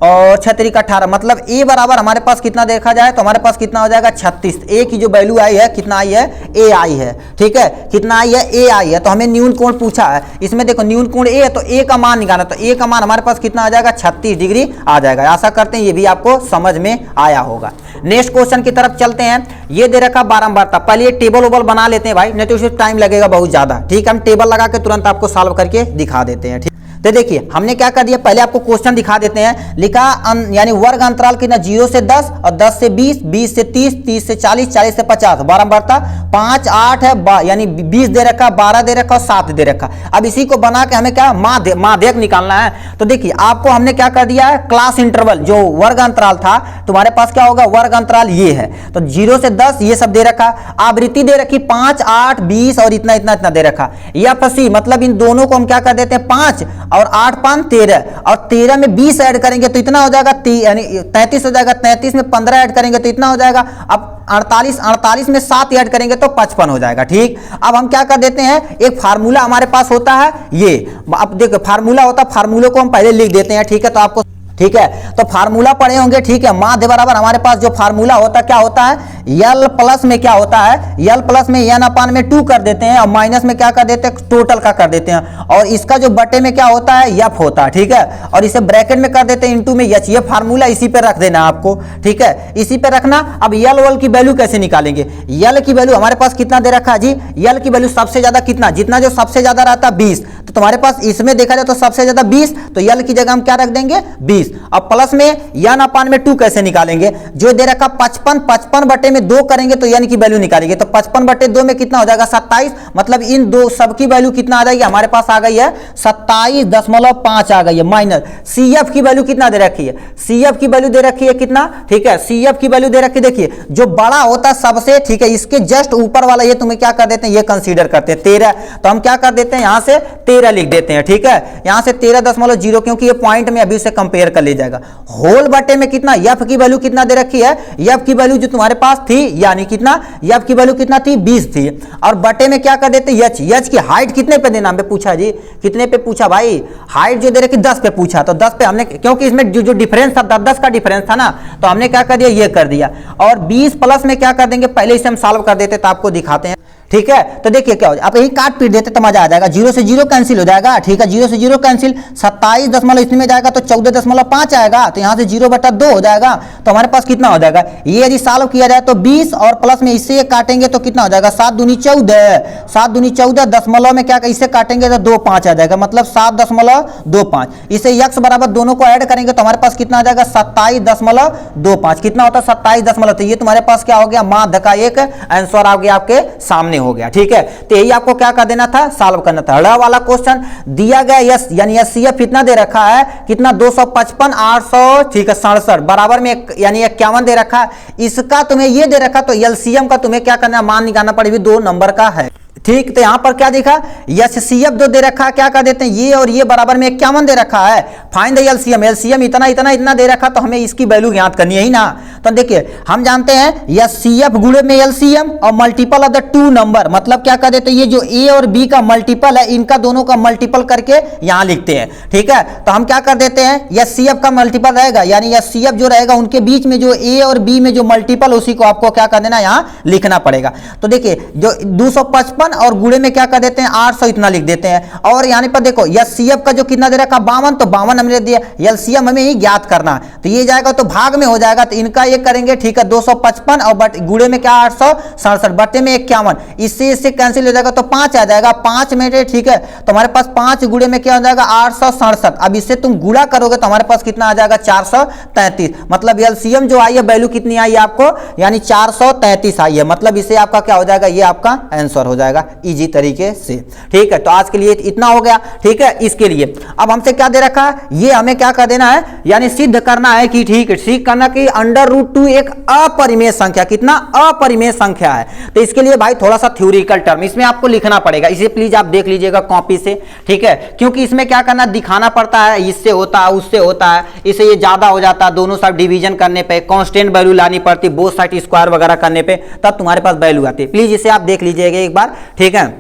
और 6 त्रिक का 18, मतलब a बराबर हमारे पास कितना देखा जाए तो हमारे पास कितना हो जाएगा 36। a की जो वैल्यू आई है कितना आई है, a आई है, ठीक है, कितना आई है, a आई है। तो हमें न्यून कोण पूछा है, इसमें देखो न्यून कोण a है तो a का मान निकालना, तो a का मान हमारे पास कितना आ जाएगा 36 डिग्री आ जाएगा। आशा करते हैं ये भी आपको समझ में आया होगा। नेक्स्ट क्वेश्चन की तरफ चलते हैं, ये दे रखा बारंबारता, पहले ये टेबल ओबल बना लेते हैं भाई, नहीं तो उसमें टाइम लगेगा बहुत ज्यादा, ठीक है। हम टेबल लगा के तुरंत आपको सॉल्व करके दिखा देते हैं, ठीक। तो देखिए हमने क्या कर दिया, पहले आपको क्वेश्चन दिखा देते हैं, लिखा यानी वर्ग अंतराल कितना 0 से 10 और 10 से 20, 20 से 30, 30 से 40, 40 से 50, बारंबारता 5 8 है, यानी 20 दे रखा, 12 दे रखा और 7 दे रखा। अब इसी को बना के हमें क्या माध्यक निकालना है। तो देखिए आपको हमने क्या कर दिया है, क्लास इंटरवल जो वर्ग अंतराल था तुम्हारे पास क्या होगा, वर्ग अंतराल ये है, तो 0 से 10 ये सब दे रखा, आवृत्ति दे रखी 5 8 20 और इतना इतना इतना दे रखा, या फसी मतलब इन दोनों को हम क्या कर देते हैं 5 और 8 5 13, और 13 में 20 ऐड करेंगे तो इतना हो जाएगा यानी 33 हो जाएगा, 33 में 15 ऐड करेंगे तो इतना हो जाएगा, अब 48 में 7 ऐड करेंगे तो 55 हो जाएगा, ठीक। अब हम क्या कर देते हैं, एक फार्मूला हमारे पास होता है ये, अब देखो फार्मूला होता है, फार्मूले को हम पहले लिख देते हैं, ठीक है, तो आपको ठीक है, तो फार्मूला पढ़े होंगे, ठीक है। माध्य बराबर हमारे पास जो फार्मूला होता है क्या होता है, यल प्लस में क्या होता है, यल प्लस में एन अपान में 2 कर देते हैं और माइनस में क्या कर देते हैं, टोटल का कर देते हैं, और इसका जो बटे में क्या होता है यफ होता है, ठीक है, और इसे ब्रैकेट में कर देते हैं इनटू में एच। ये फार्मूला इसी पे रख देना आपको, ठीक है, इसी पे रखना। अब यल वल की वैल्यू कैसे निकालेंगे, यल की वैल्यू हमारे पास कितना दे रखा है जी, यल की वैल्यू सबसे ज्यादा कितना, जितना जो सबसे ज्यादा रहता है 20, तो तुम्हारे पास इसमें देखा जाए तो सबसे ज्यादा 20, तो यल की जगह हम क्या रख देंगे 20। अब प्लस में एन अपान में 2 कैसे निकालेंगे, जो दे रखा 55, 55 बटे में 2 करेंगे तो एन की वैल्यू निकालेंगे, तो 55 बटे 2 में कितना हो जाएगा 27, मतलब इन दो सब की वैल्यू कितना आ जाएगी, हमारे पास आ गई है 27.5 आ गई है, माइनस सीएफ की वैल्यू कितना दे रखी है, सीएफ की वैल्यू दे रखी है कितना, ठीक है, सीएफ की वैल्यू दे रखी है, देखिए जो बड़ा होता है सबसे, ठीक है, इसके जस्ट ऊपर वाला ये तुम्हें क्या कर देते हैं, ये कंसीडर करते हैं 13, तो हम क्या कर देते हैं यहां से 13 लिख देते हैं, ठीक है, यहां से 13.0, क्योंकि ये पॉइंट में अभी से कंपेयर कर ले जाएगा। होल बटे में कितना, एफ की वैल्यू कितना दे रखी है, एफ की वैल्यू जो तुम्हारे पास थी यानी कितना, एफ की वैल्यू कितना थी 20 थी, और बटे में क्या कर देते एच, एच की हाइट कितने पे देना पे पूछा जी, कितने पे पूछा भाई, हाइट जो दे रखी 10 पे पूछा, तो 10 पे हमने, क्योंकि इसमें जो डिफरेंस था 10 का डिफरेंस था ना, तो हमने क्या कर दिया ये कर दिया, और 20 प्लस में क्या कर देंगे, पहले इसे हम सॉल्व कर देते तो आपको दिखाते हैं, ठीक है। तो देखिए क्या हो जाए, आप यही काट पीट देते तो मजा आ जाएगा, 0 से 0 कैंसिल हो जाएगा, ठीक है, 0 से 0 कैंसिल, 27 इसमें जाएगा तो 14.5 आएगा, तो यहाँ से 0/2 हो जाएगा, तो हमारे पास कितना हो जाएगा, ये यदि सॉल्व किया जाए तो 20 और प्लस में इससे ये काटेंगे तो कितना हो जाएगा, 7 दूनी 14, 7 दूनी 14, दशमलव में क्या इससे काटेंगे तो 2.5 आ जाएगा, मतलब 7.25, इसे यक्स बराबर दोनों को ऐड करेंगे तो हमारे पास कितना आ जाएगा, 27.25, कितना होता है 27, तो ये तुम्हारे पास क्या हो गया, माध्य का एक आंसर आ गया, आपके सामने हो गया, ठीक है। तो यही आपको क्या कर देना था, सॉल्व करना था। अगला वाला क्वेश्चन दिया गया यस यानी एचसीएफ कितना दे रखा है, कितना 255 800, ठीक है 67 बराबर में यानी 51 दे रखा है, इसका तुम्हें ये दे रखा, तो एलसीएम का तुम्हें क्या करना है, मान निकालना पड़ेगा, 2 नंबर का है, ठीक। तो यहां पर क्या देखा, एचसीएफ जो दे रखा है क्या कर देते हैं, ये और ये बराबर में 51 दे रखा है, फाइंड द एलसीएम, एलसीएम इतना इतना इतना दे रखा, तो हमें इसकी वैल्यू ज्ञात करनी है ही ना। तो देखिए हम जानते हैं एचसीएफ गुणे में एलसीएम और मल्टीपल ऑफ द 2 नंबर, मतलब क्या कर देते हैं, ये जो ए और बी का मल्टीपल है, इनका दोनों का मल्टीपल करके यहां लिखते हैं, ठीक है। तो हम क्या कर देते हैं, एचसीएफ का मल्टीपल रहेगा, यानी एचसीएफ जो रहेगा उनके बीच में जो ए और बी में जो मल्टीपल, उसी को आपको क्या कर देना, यहां लिखना पड़ेगा। तो देखिए जो 255 और गुणे में क्या कर देते हैं 800, इतना लिख देते हैं, और यहाँ पर देखो एचसीएफ का जो कितना दे रखा 52, तो 52 हमने दिया, एलसीएम हमें ही ज्ञात करना, तो ये जाएगा तो भाग में हो जाएगा, तो इनका ये करेंगे, ठीक है 255 और गुणे में क्या 867 बटे में 51, इससे कैंसिल हो जाएगा तो 5 आ जाएगा, 5 में, ठीक है। तो हमारे पास 5 गुणे में क्या हो जाएगा 867, अब इससे तुम गुणा करोगे तो हमारे पास कितना आ जाएगा 433, मतलब एलसीएम जो आई है वैल्यू कितनी आई है आपको, यानी 433 आई है, मतलब इससे आपका क्या हो जाएगा, ये आपका आंसर हो जाएगा इजी तरीके से, ठीक है। तो आज के लिए इतना हो गया, ठीक है। इसके लिए अब हमसे क्या दे रखा है, ये हमें क्या कर देना है, यानी सिद्ध करना है कि ठीक है, सिद्ध करना कि √2 एक अपरिमेय संख्या, कितना अपरिमेय संख्या है। तो इसके लिए भाई थोड़ा सा थ्योरिकल टर्म इसमें आपको लिखना पड़ेगा, इसे प्लीज आप देख लीजिएगा कॉपी से, ठीक है, क्योंकि इसमें क्या करना, दिखाना पड़ता है, इससे होता है उससे होता है, इससे ये ज्यादा हो जाता है, दोनों साइड डिवीजन करने पे कांस्टेंट वैल्यू लानी पड़ती, बोथ साइड स्क्वायर वगैरह करने पे, तब तुम्हारे पास वैल्यू आती है। प्लीज इसे आप देख लीजिएगा एक बार, ठीक है।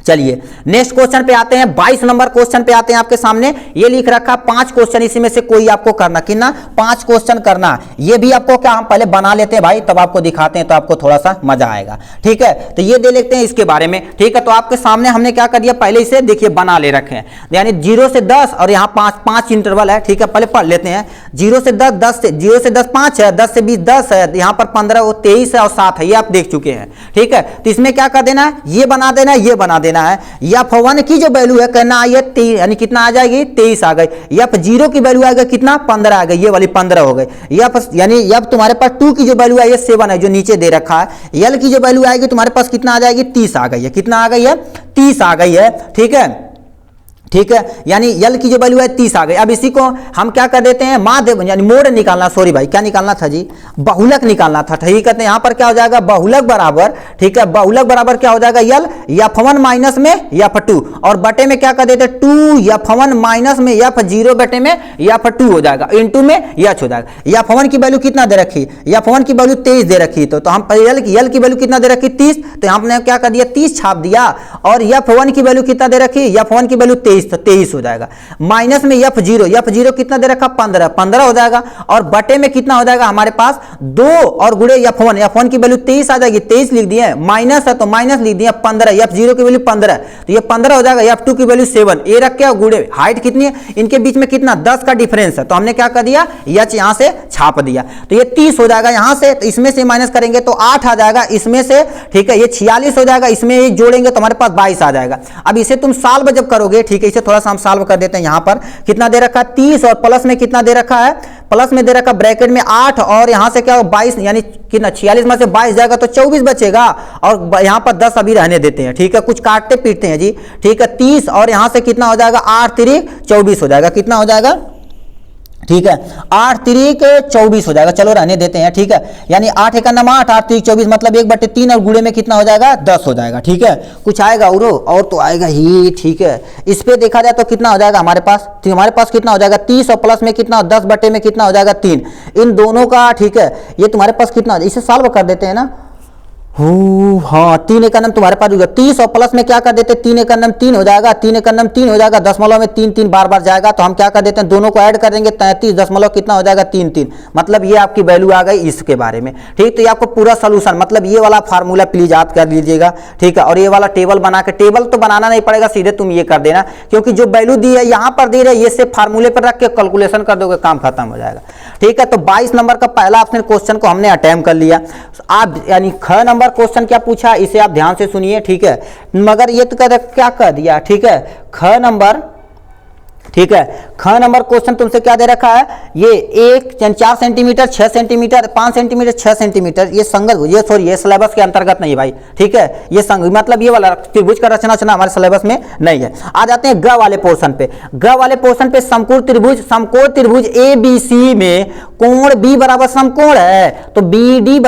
चलिए नेक्स्ट क्वेश्चन पे आते हैं, 22 नंबर क्वेश्चन पे आते हैं। आपके सामने ये लिख रखा 5 क्वेश्चन, इसी में से कोई आपको करना, कितना 5 क्वेश्चन करना, ये भी आपको क्या हम पहले बना लेते हैं भाई, तब आपको दिखाते हैं, तो आपको थोड़ा सा मजा आएगा, ठीक है। तो ये दे लेते हैं इसके बारे में, ठीक है। तो आपके सामने हमने क्या कर दिया, पहले इसे देखिए बना ले रखे हैं, यानी 0 से 10 और यहाँ 5 इंटरवल है, ठीक है। पहले पढ़ लेते हैं, 0 से 10, 0 से 10 5 है, 10 से 20 10 है, यहाँ पर 15 वो 23 है और 7 है, ये आप देख चुके हैं, ठीक है। तो इसमें क्या कर देना है, ये बना देना है, ये बना देना है, या F1 की जो वैल्यू है कहना आई है 23, यानी कितना आ जाएगी 23 आ गई, F0 की वैल्यू आ गई कितना 15 आ गई, ये वाली 15 हो गई, यानी तुम्हारे पास 2 की जो वैल्यू आई है 7 है, जो नीचे दे रखा है। L की जो वैल्यू आएगी तुम्हारे पास कितना आ जाएगी 30 आ गई है, कितना आ गई है 30 आ गई है, ठीक है, ठीक है। यानी L की जो वैल्यू है 30 आ गई। अब इसी को हम क्या कर देते हैं, माध्य यानी मोड निकालना, सॉरी भाई क्या निकालना था जी, बहुलक निकालना था, ठीक है। यहाँ पर क्या हो जाएगा बहुलक बराबर, ठीक है, बहुलक बराबर क्या हो जाएगा L F1 माइनस में F2, और बटे में क्या कर देते 2 F1 माइनस में F0 बटे में F2 हो जाएगा, इंटू में H हो जाएगा। F1 की वैल्यू कितना दे रखी, F1 की वैल्यू 23 दे रखी, तो हम L की वैल्यू कितना दे रखी 30, तो यहाँ हमने क्या कर दिया 30 छाप दिया, और F1 की वैल्यू कितना दे रखी, F1 की वैल्यू 23 हो जाएगा, माइनस में F0 कितना दे रखा 15 हो जाएगा, और बटे में कितना हो जाएगा हमारे पास 2 और गुणे F1 की वैल्यू 23 आ जाएगी, 23 लिख दिए, माइनस है तो माइनस लिख दिया 15, F0 की वैल्यू 15, तो ये 15 हो जाएगा, F2 की वैल्यू 7, ये रख के गुणे, हाइट कितनी है इनके बीच में कितना 10 का डिफरेंस है, तो हमने क्या कर दिया H यहां से छाप दिया, तो ये 30 हो जाएगा यहां से, तो इसमें से माइनस करेंगे तो 8 आ जाएगा इसमें से, ठीक है, ये 46 हो जाएगा, इसमें ये जोड़ेंगे तो हमारे पास 22 आ जाएगा। अब इसे तुम सॉल्व जब करोगे, ठीक है, इसे थोड़ा सा हम सॉल्व कर देते हैं। यहां पर कितना दे रखा है 30, और प्लस में कितना दे रखा है, प्लस में दे रखा ब्रैकेट में 8, और यहां से क्या 22, यानी कितना 46 में से 22 जाएगा तो 24 बचेगा, और यहां पर 10 अभी रहने देते हैं, ठीक है, कुछ काटते पीटते हैं जी, ठीक है। 30 और यहां से कितना हो जाएगा 8 3 24 हो जाएगा, कितना हो जाएगा, ठीक है, 8 3 24 हो जाएगा, चलो रहने देते हैं, ठीक है। यानी 8 1 9 8 8 3 24, मतलब 1/3, और गुणे में कितना हो जाएगा 10 हो जाएगा, ठीक है। कुछ आएगा और तो आएगा ही, ठीक है। इस पे देखा जाए तो कितना हो जाएगा हमारे पास, तो हमारे पास कितना हो जाएगा 30, और प्लस में कितना 10 बटे में कितना हो जाएगा 3, इन दोनों का, ठीक है। ये तुम्हारे पास कितना, इसे सॉल्व कर देते हैं ना, हाँ 3 एक नम तुम्हारे पास 30 और प्लस में क्या कर देते हैं 3 एक नम 3 हो जाएगा, 3 एक नम 3 हो जाएगा, दशमलव में 3 3 बार बार जाएगा तो हम क्या कर देते हैं दोनों को ऐड कर देंगे 33 दशमलव कितना हो जाएगा 3 3। मतलब ये आपकी वैल्यू आ गई इसके बारे में। ठीक, तो ये आपको पूरा सोल्यूशन मतलब ये वाला फार्मूला प्लीज याद कर लीजिएगा। ठीक है, और ये वाला टेबल बना के, टेबल तो बनाना नहीं पड़ेगा, सीधे तुम ये कर देना क्योंकि जो वैल्यू दी है यहाँ पर दी रही है, ये सिर्फ फार्मूले पर रख के कैलकुलेशन कर दोगे, काम खत्म हो जाएगा। ठीक है, तो 22 नंबर का पहला ऑप्शन क्वेश्चन को हमने अटेम्प्ट कर लिया। आप यानी ख नंबर क्वेश्चन क्या पूछा इसे आप ध्यान से सुनिए। ठीक है, मगर ये तो क्या कर दिया। ठीक है, ख नंबर, ठीक है, ख नंबर क्वेश्चन तुमसे क्या दे रखा है, ये 4 सेंटीमीटर 6 सेंटीमीटर 5 सेंटीमीटर 6 सेंटीमीटर, ये संगत, ये सॉरी ये सिलेबस के अंतर्गत नहीं भाई। ठीक है, ये संग मतलब ये वाला त्रिभुज का रचना हमारे सिलेबस में नहीं है। आ जाते हैं ग वाले पोर्शन पे। ग वाले पोर्शन पे समकोण त्रिभुज ए बी सी में कोण बी बराबर समकोण है, तो बी डी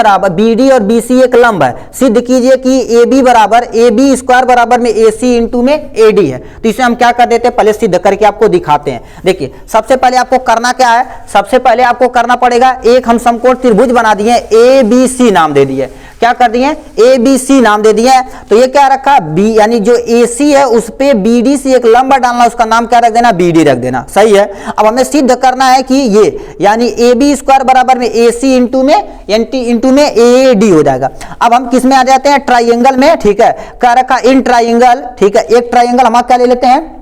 और बी सी एक लंब है। सिद्ध कीजिए कि ए बी बराबर ए बी स्क्वायर बराबर में ए सी इंटू में ए डी है। तो इसे हम क्या कर देते हैं, पहले सिद्ध करके आपको दिखाते हैं। देखिए सबसे पहले आपको करना क्या है, सबसे पहले आपको करना पड़ेगा, एक हम समकोण त्रिभुज बना दिए, ए बी सी नाम दे दिए। क्या कर दिए, ए बी सी नाम दे दिए। तो ये क्या रखा, बी यानी जो ए सी है उस पे बी डी से एक लंबा डालना, उसका नाम क्या रख देना, बी डी रख देना। सही है। अब हमें सिद्ध करना है कि ये यानी ए बी स्क्वायर बराबर में ए सी इंटू में ए डी हो जाएगा। अब हम किस में आ जाते हैं, ट्राइंगल में। ठीक है, क्या रखा, इन ट्राइंगल। ठीक है, एक ट्राइंगल हम क्या ले लेते हैं,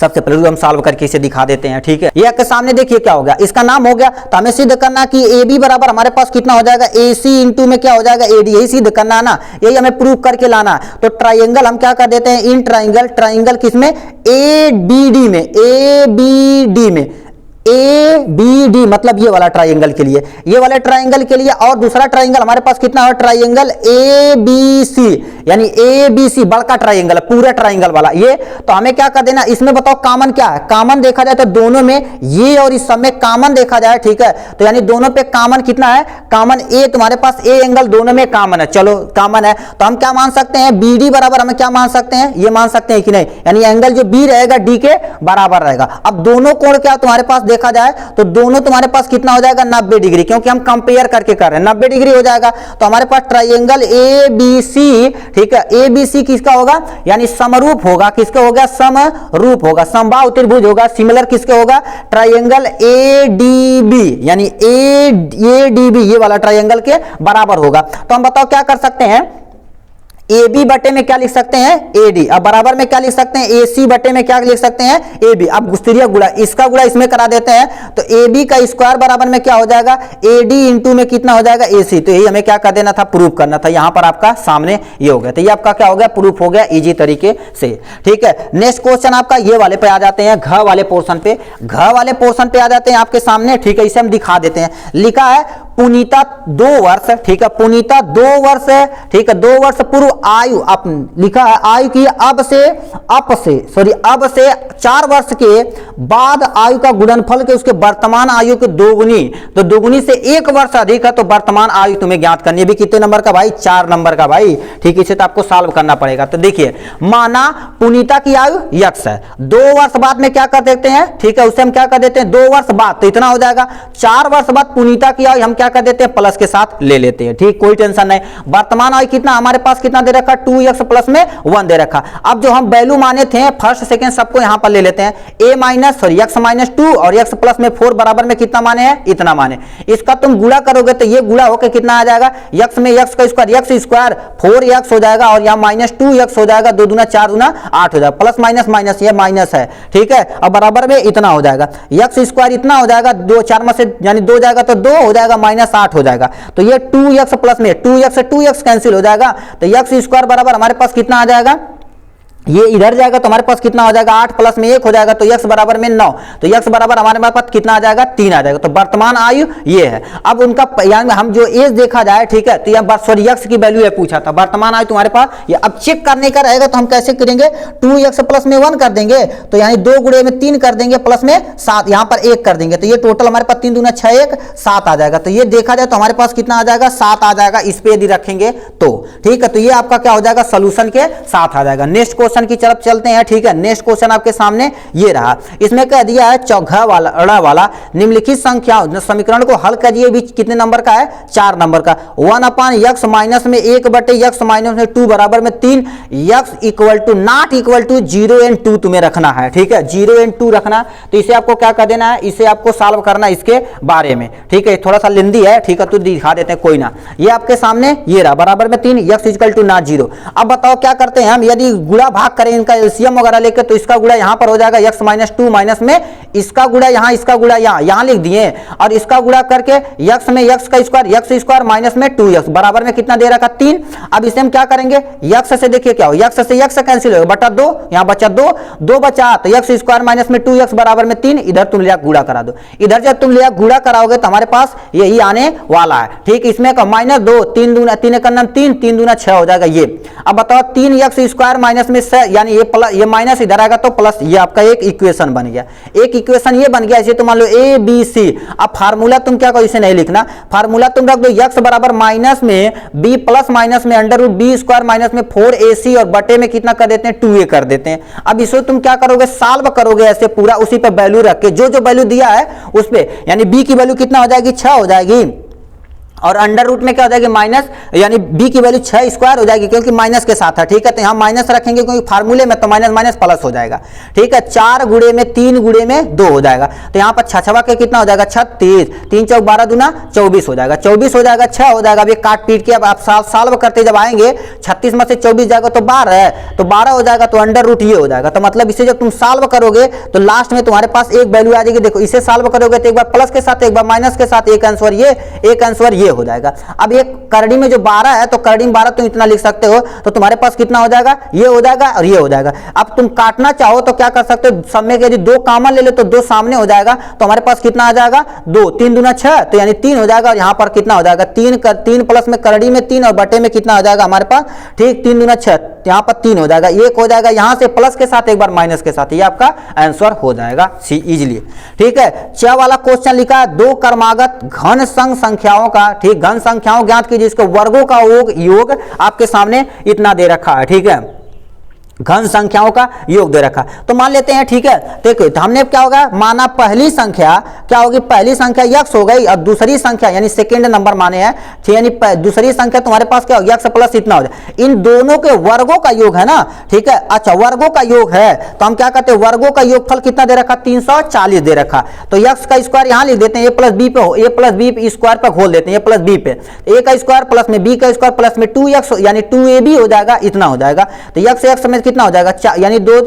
सबसे पहले हम सॉल्व करके इसे दिखा देते हैं। ठीक है, ये आपके सामने देखिए क्या हो गया, इसका नाम हो गया। तो हमें सिद्ध करना कि ए बी बराबर हमारे पास कितना हो जाएगा, ए सी इंटू में क्या हो जाएगा, ए डी। यही सिद्ध करना है ना, यही हमें प्रूव करके लाना है। तो ट्राइंगल हम क्या कर देते हैं, इन ट्राइंगल किसमें, ए बी डी में, ए बी डी में, ए बी डी मतलब ये वाला ट्राइंगल के लिए, ये वाले ट्राइंगल के लिए। और दूसरा ट्राइंगल हमारे पास कितना है, ट्राइंगल ए बी सी, यानी ए बी सी बड़का ट्राइंगल, पूरे ट्राइंगल वाला ये। तो हमें क्या कर देना, इसमें बताओ कॉमन क्या है, कॉमन देखा जाए तो दोनों में ये और इस सब में कॉमन देखा जाए। ठीक है, तो यानी दोनों पे कॉमन कितना है, कॉमन ए, तुम्हारे पास ए एंगल दोनों में कॉमन है। चलो कॉमन है तो हम क्या मान सकते हैं, बी डी बराबर हम क्या मान सकते हैं, ये मान सकते हैं कि नहीं, यानी एंगल जो बी रहेगा डी के बराबर रहेगा। अब दोनों कोण क्या तुम्हारे पास देखा जाए तो दोनों तुम्हारे पास कितना हो जाएगा, 90 डिग्री, क्योंकि हम कंपेयर करके कर रहे हैं, 90 डिग्री हो जाएगा। तो हमारे पास ट्राइंगल ए बी सी, ठीक है, ए बी सी किसका होगा, यानी समरूप होगा, किसका होगा, समरूप होगा, समबाहु त्रिभुज होगा। सिमिलर किसके होगा, ट्राइंगल ए डी बी, यानी ए डी बी ये वाला ट्राइंगल के बराबर होगा। तो हम बताओ क्या कर सकते हैं, ए बी बटे में क्या लिख सकते हैं, ए डी। अब बराबर में क्या लिख सकते हैं, ए सी बटे में क्या लिख सकते हैं, ए बी। अब गुस्तिरिया गुणा, इसका गुणा इसमें करा देते हैं, तो ए बी का स्क्वायर बराबर में क्या हो जाएगा, ए डी इंटू में कितना हो जाएगा, ए सी। तो यही हमें क्या कर देना था, प्रूफ करना था। यहां पर आपका सामने ये हो गया, तो ये आपका क्या हो गया, प्रूफ हो गया इजी तरीके से। ठीक है, नेक्स्ट क्वेश्चन आपका ये वाले पे आ जाते हैं, घ वाले पोर्शन पे। घ वाले पोर्शन पे आ जाते हैं आपके सामने। ठीक है, इसे हम दिखा देते हैं। लिखा है पुनीता 2 वर्ष, ठीक है, पुनीता 2 वर्ष, ठीक है, 2 वर्ष पूर्व आयु, आप लिखा है आयु की अब से 4 वर्ष के बाद आयु का गुणनफल के उसके वर्तमान आयु के दोगुनी, तो दोगुनी से 1 वर्ष अधिक है, तो वर्तमान आयु तुम्हें ज्ञात करनी है। भी कितने नंबर का भाई, 4 नंबर का भाई। ठीक है, इसे तो आपको सॉल्व करना पड़ेगा। तो देखिए, माना पुनीता की आयु यक्स है, 2 वर्ष बाद में क्या कर देते हैं, ठीक है, उसे हम क्या कर देते हैं, 2 वर्ष बाद, तो इतना हो जाएगा। 4 वर्ष बाद पुनीता की आयु हम क्या कर देते हैं, प्लस के साथ ले लेते हैं। ठीक, कोई टेंशन नहीं। वर्तमान आयु कितना हमारे पास कितना दे रखा, 2x प्लस में 1 दे रखा। अब जो हम वैल्यू माने थे फर्स्ट सेकंड सबको यहां पर ले लेते हैं, x माइनस 2 और x प्लस में 4 बराबर में कितना माने हैं, इतना माने। इसका तुम गुणा करोगे तो ये गुणा होकर कितना आ जाएगा, x में x का स्क्वायर, x स्क्वायर 4x हो जाएगा, और यहाँ माइनस 2x हो जाएगा, 2 दूना 4 दूना 8 हो जाएगा, प्लस माइनस माइनस ये माइनस है। ठीक है, अब बराबर में इतना हो जाएगा, x स्क्वायर इतना हो जाएगा, 2 4 में से यानी 2 जाएगा तो 2 हो जाएगा, माइनस 8 हो जाएगा। तो ये 2x प्लस में 2x से 2x कैंसिल हो जाएगा, तो x स्क्वायर बराबर हमारे पास कितना आ जाएगा, ये इधर जाएगा तो हमारे पास कितना हो जाएगा, 8 प्लस में 1 हो जाएगा, तो x बराबर में 9, तो x बराबर हमारे पास कितना आ जाएगा, 3 आ जाएगा। तो वर्तमान आयु ये है। अब उनका यानी हम जो एज देखा जाए, ठीक है, तो यहाँ सॉरी x की वैल्यू ये पूछा था, वर्तमान आयु तुम्हारे पास ये। अब चेक करने का रहेगा तो हम कैसे करेंगे, 2x प्लस में 1 कर देंगे, तो यानी 2 गुणे में 3 कर देंगे, प्लस में 7 यहाँ पर 1 कर देंगे, तो ये टोटल हमारे पास 3 दूना 6 1 7 आ जाएगा। तो ये देखा जाए तो हमारे पास कितना आ जाएगा, 7 आ जाएगा, इस पे यदि रखेंगे तो। ठीक है, तो ये आपका क्या हो जाएगा, सोल्यूशन के साथ आ जाएगा। नेक्स्ट क्वेश्चन क्वेश्चन की तरफ चलते हैं। ठीक है, नेक्स्ट क्वेश्चन आपके सामने ये रहा। इसमें कह दिया है चौघा वाला निम्नलिखित संख्या समीकरण को हल कीजिए भी कितने नंबर का है, 4 नंबर का। 1/x माइनस में 1/x माइनस में 2 बराबर में 3, x equal to not equal to 0 and 2 तुम्हें रखना है। ठीक है, 0 एंड 2 रखना, तो इसे आपको क्या कर देना है, इसे आपको सॉल्व करना इसके बारे में। ठीक है, थोड़ा सा लेंदी है, ठीक है, तो दिखा देते हैं, कोई ना। ये आपके सामने ये रहा, बराबर में 3, x इक्वल टू नॉट 0। अब बताओ क्या करते हैं हम, यदि गुणा भाग करें इनका एलसीएम वगैरह लेकर, तो इसका गुणा यहां पर हो जाएगा x माइनस 2 माइनस में इसका गुणा यहां, इसका गुणा यहां लिख दिए, और इसका गुणा करके x में x का स्क्वायर माइनस में 2x बराबर में कितना दे रखा, 3। अब इसे हम क्या करेंगे, x से देखिए क्या हो, x से x कैंसिल होगा, बटा 2, यहां बचा 2 बचा, तो x स्क्वायर माइनस में 2x बराबर में 3। इधर तुम लिया गुणा करा दो, इधर जब तुम लिया गुणा कराओगे तो हमारे पास यही आने वाला है। ठीक, इसमें का माइनस 2, 3 दूना 3 एक 3, 3 दूना 6 हो जाएगा ये। अब बताओ 3x स्क्वायर माइनस में से, यानी ये प्लस, ये माइनस इधर आएगा तो प्लस, ये आपका एक इक्वेशन बन गया। एक इक्वेशन ये बन गया, इसे तुम मान लो ए बी सी। अब फार्मूला तुम क्या करो, इसे नहीं लिखना, फार्मूला तुम रख दो x बराबर माइनस में b प्लस माइनस में under root B square minus में 4ac और बटे में कितना कर देते हैं, 2a कर देते हैं। अब इसे तुम क्या करोगे, सॉल्व करोगे ऐसे पूरा, उसी पे वैल्यू रख के, जो वैल्यू दिया है उस पे, यानी b की वैल्यू कितना हो जाएगी, 6 हो जाएगी, और अंडर रूट में क्या हो जाएगी, माइनस, यानी b की वैल्यू 6 स्क्वायर हो जाएगी, क्योंकि माइनस के साथ है। ठीक है, तो यहाँ माइनस रखेंगे क्योंकि फार्मूले में, तो माइनस माइनस प्लस हो जाएगा। ठीक है, 4 गुणे में 3 गुणे में 2 हो जाएगा, तो यहाँ पर 6 के कितना हो जाएगा, 36, 3 चौक 12 दूना 24 हो जाएगा, 24 हो जाएगा, 6 हो जाएगा। अब ये काट पीट के अब आप सॉल्व करते जब आएंगे, 36 में से 24 जाएगा तो 12 है, तो 12 हो जाएगा, तो अंडर रूट ये हो जाएगा। तो मतलब इसे जब तुम सॉल्व करोगे तो लास्ट में तुम्हारे पास एक वैल्यू आ जाएगी। देखो, इसे सॉल्व करोगे तो एक बार प्लस के साथ, एक बार माइनस के साथ, एक आंसर ये, एक आंसर ये हो जाएगा। अब ये करड़ी में जो 12 है, तो करड़ी में 12 तुम इतना लिख सकते हो, तो तुम्हारे पास कितना हो जाएगा, ये हो जाएगा और ये हो जाएगा। अब तुम काटना चाहो तो क्या कर सकते हो, सब में यदि 2 कॉमन ले लो तो 2 सामने हो जाएगा, तो हमारे पास कितना आ जाएगा, 2, 3 दूना 6, तो यानी 3 हो जाएगा, और यहाँ पर कितना हो जाएगा, 3 प्लस में करड़ी में 3 और बटे में कितना हो जाएगा हमारे पास, ठीक, 3 दूना 6, यहाँ पर 3 हो जाएगा, 1 हो जाएगा, यहाँ से प्लस के साथ एक बार माइनस के साथ, ये आपका आंसर हो जाएगा सी इजिली। ठीक है, 6 वाला क्वेश्चन लिखा है, 2 क्रमागत घन संघ संख्याओं का, ठीक, घन संख्याओं ज्ञात कीजिए, इसको वर्गों का योग आपके सामने इतना दे रखा है। ठीक है, घन संख्याओं का योग दे रखा, तो मान लेते हैं। ठीक है, देखो तो हमने क्या होगा, माना पहली संख्या क्या होगी, पहली संख्या x हो गई, और दूसरी संख्या यानी सेकंड नंबर माने हैं, यानी दूसरी संख्या तुम्हारे पास क्या होगी, x प्लस इतना हो जाए, इन दोनों के वर्गों का योग है ना। ठीक है, अच्छा, वर्गों का योग है, तो हम क्या करते हैं, वर्गों का योगफल कितना दे रखा, 340 दे रखा, तो x का स्क्वायर यहां लिख देते हैं, a प्लस बी स्क्वायर पर खोल देते हैं, a प्लस बी पे, a का स्क्वायर प्लस में b का स्क्वायर प्लस में 2x यानी 2ab हो जाएगा, इतना हो जाएगा। तो x में कितना हो जाएगा, यानी 2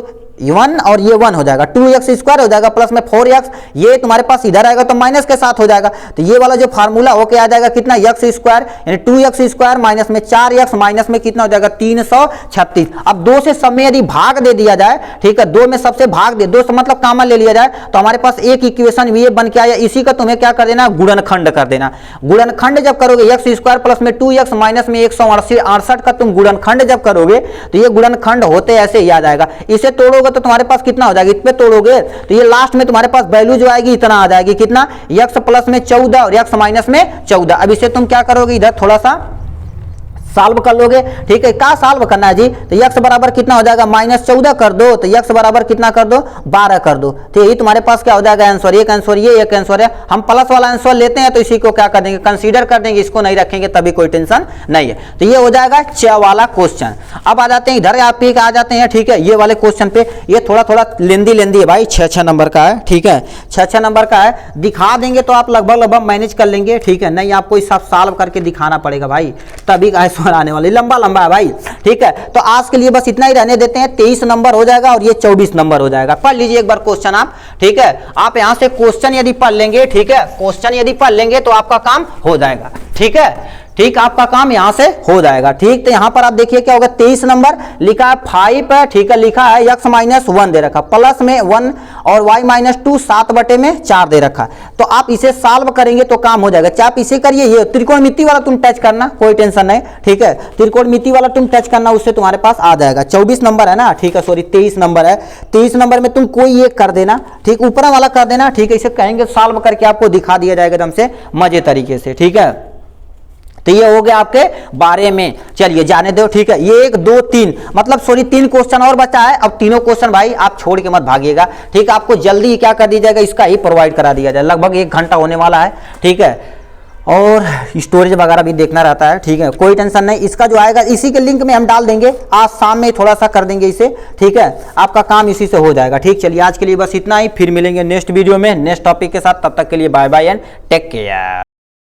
1 और ये 1 हो जाएगा, 2x स्क्वायर हो जाएगा प्लस में 4x, ये तुम्हारे पास इधर आएगा तो माइनस के साथ हो जाएगा, तो ये वाला जो फार्मूला होके आ जाएगा कितना, x स्क्वायर यानी 2x स्क्वायर माइनस में 4x माइनस में कितना हो जाएगा, 336। अब 2 से सब में यदि भाग दे दिया जाए, ठीक है, 2 में सबसे भाग दे, 2 से मतलब कॉमन ले लिया जाए, तो हमारे पास एक इक्वेशन ये बन के आया, इसी का तुम्हें क्या कर देना, गुणनखंड कर देना। गुणनखंड जब करोगे, x स्क्वायर प्लस में 2x माइनस में 168 का तुम गुणनखंड जब करोगे, तो ये गुणनखंड होते ऐसे ही आ जाएगा। इसे तोड़ोगे तो तुम्हारे पास कितना हो जाएगा, इस पे तोड़ोगे तो ये लास्ट में तुम्हारे पास वैल्यू जो आएगी इतना आ जाएगी, कितना, x प्लस में 14 और x माइनस में 14। अब इसे तुम क्या करोगे, इधर थोड़ा सा सॉल्व कर लोगे। ठीक है, क्या सॉल्व करना है जी, तो x बराबर कितना हो जाएगा, -14 कर दो, तो x बराबर कितना कर दो, 12 कर दो, तो यही तुम्हारे पास क्या हो जाएगा आंसर। एक आंसर ये, एक आंसर है, हम प्लस वाला आंसर लेते हैं तो इसी को क्या कर देंगे, कंसीडर कर देंगे, इसको नहीं रखेंगे तभी कोई टेंशन नहीं है। तो ये हो जाएगा 6 वाला क्वेश्चन। अब आ जाते हैं इधर, आप आ जाते हैं। ठीक है, ये वाले क्वेश्चन पे, ये थोड़ा लेंदी है भाई, 6 नंबर का है। ठीक है, 6 नंबर का है, दिखा देंगे तो आप लगभग मैनेज कर लेंगे। ठीक है, नहीं आपको इस सब सॉल्व करके दिखाना पड़ेगा भाई, तभी आने वाले, लंबा है भाई। ठीक है, तो आज के लिए बस इतना ही रहने देते हैं। 23 नंबर हो जाएगा और ये 24 नंबर हो जाएगा। पढ़ लीजिए एक बार क्वेश्चन आप। ठीक है, आप यहां से क्वेश्चन यदि पढ़ लेंगे, ठीक है, क्वेश्चन यदि पढ़ लेंगे तो आपका काम हो जाएगा। ठीक है, ठीक, आपका काम यहां से हो जाएगा। ठीक, तो यहां पर आप देखिए क्या होगा, 23 नंबर लिखा है 5 है। ठीक है, लिखा है x माइनस 1 दे रखा, प्लस में 1 और y माइनस 2 7 बटे में 4 दे रखा। तो आप इसे सॉल्व करेंगे तो काम हो जाएगा। चाहे आप इसे करिए, ये त्रिकोणमिति वाला तुम टच करना, कोई टेंशन नहीं। ठीक है, त्रिकोणमिति वाला तुम टच करना, उससे तुम्हारे पास आ जाएगा। 24 नंबर है ना, ठीक है, सॉरी 23 नंबर है। 23 नंबर में तुम कोई एक कर देना, ठीक, ऊपर वाला कर देना। ठीक है, इसे कहेंगे सॉल्व करके आपको दिखा दिया जाएगा एकदम से मजे तरीके से। ठीक है, तो ये हो गया आपके 12 में। चलिए जाने दो, ठीक है। ये 1 2 3 मतलब सॉरी 3 क्वेश्चन और बचा है। अब तीनों क्वेश्चन भाई आप छोड़ के मत भागिएगा, ठीक है। आपको जल्दी क्या कर दिया जाएगा, इसका ही प्रोवाइड करा दिया जाए, लगभग 1 घंटा होने वाला है, ठीक है। और स्टोरेज वगैरह भी देखना रहता है, ठीक है। कोई टेंशन नहीं, इसका जो आएगा इसी के लिंक में हम डाल देंगे, आज शाम में थोड़ा सा कर देंगे इसे, ठीक है। आपका काम इसी से हो जाएगा, ठीक। चलिए आज के लिए बस इतना ही, फिर मिलेंगे नेक्स्ट वीडियो में नेक्स्ट टॉपिक के साथ। तब तक के लिए bye bye and take care.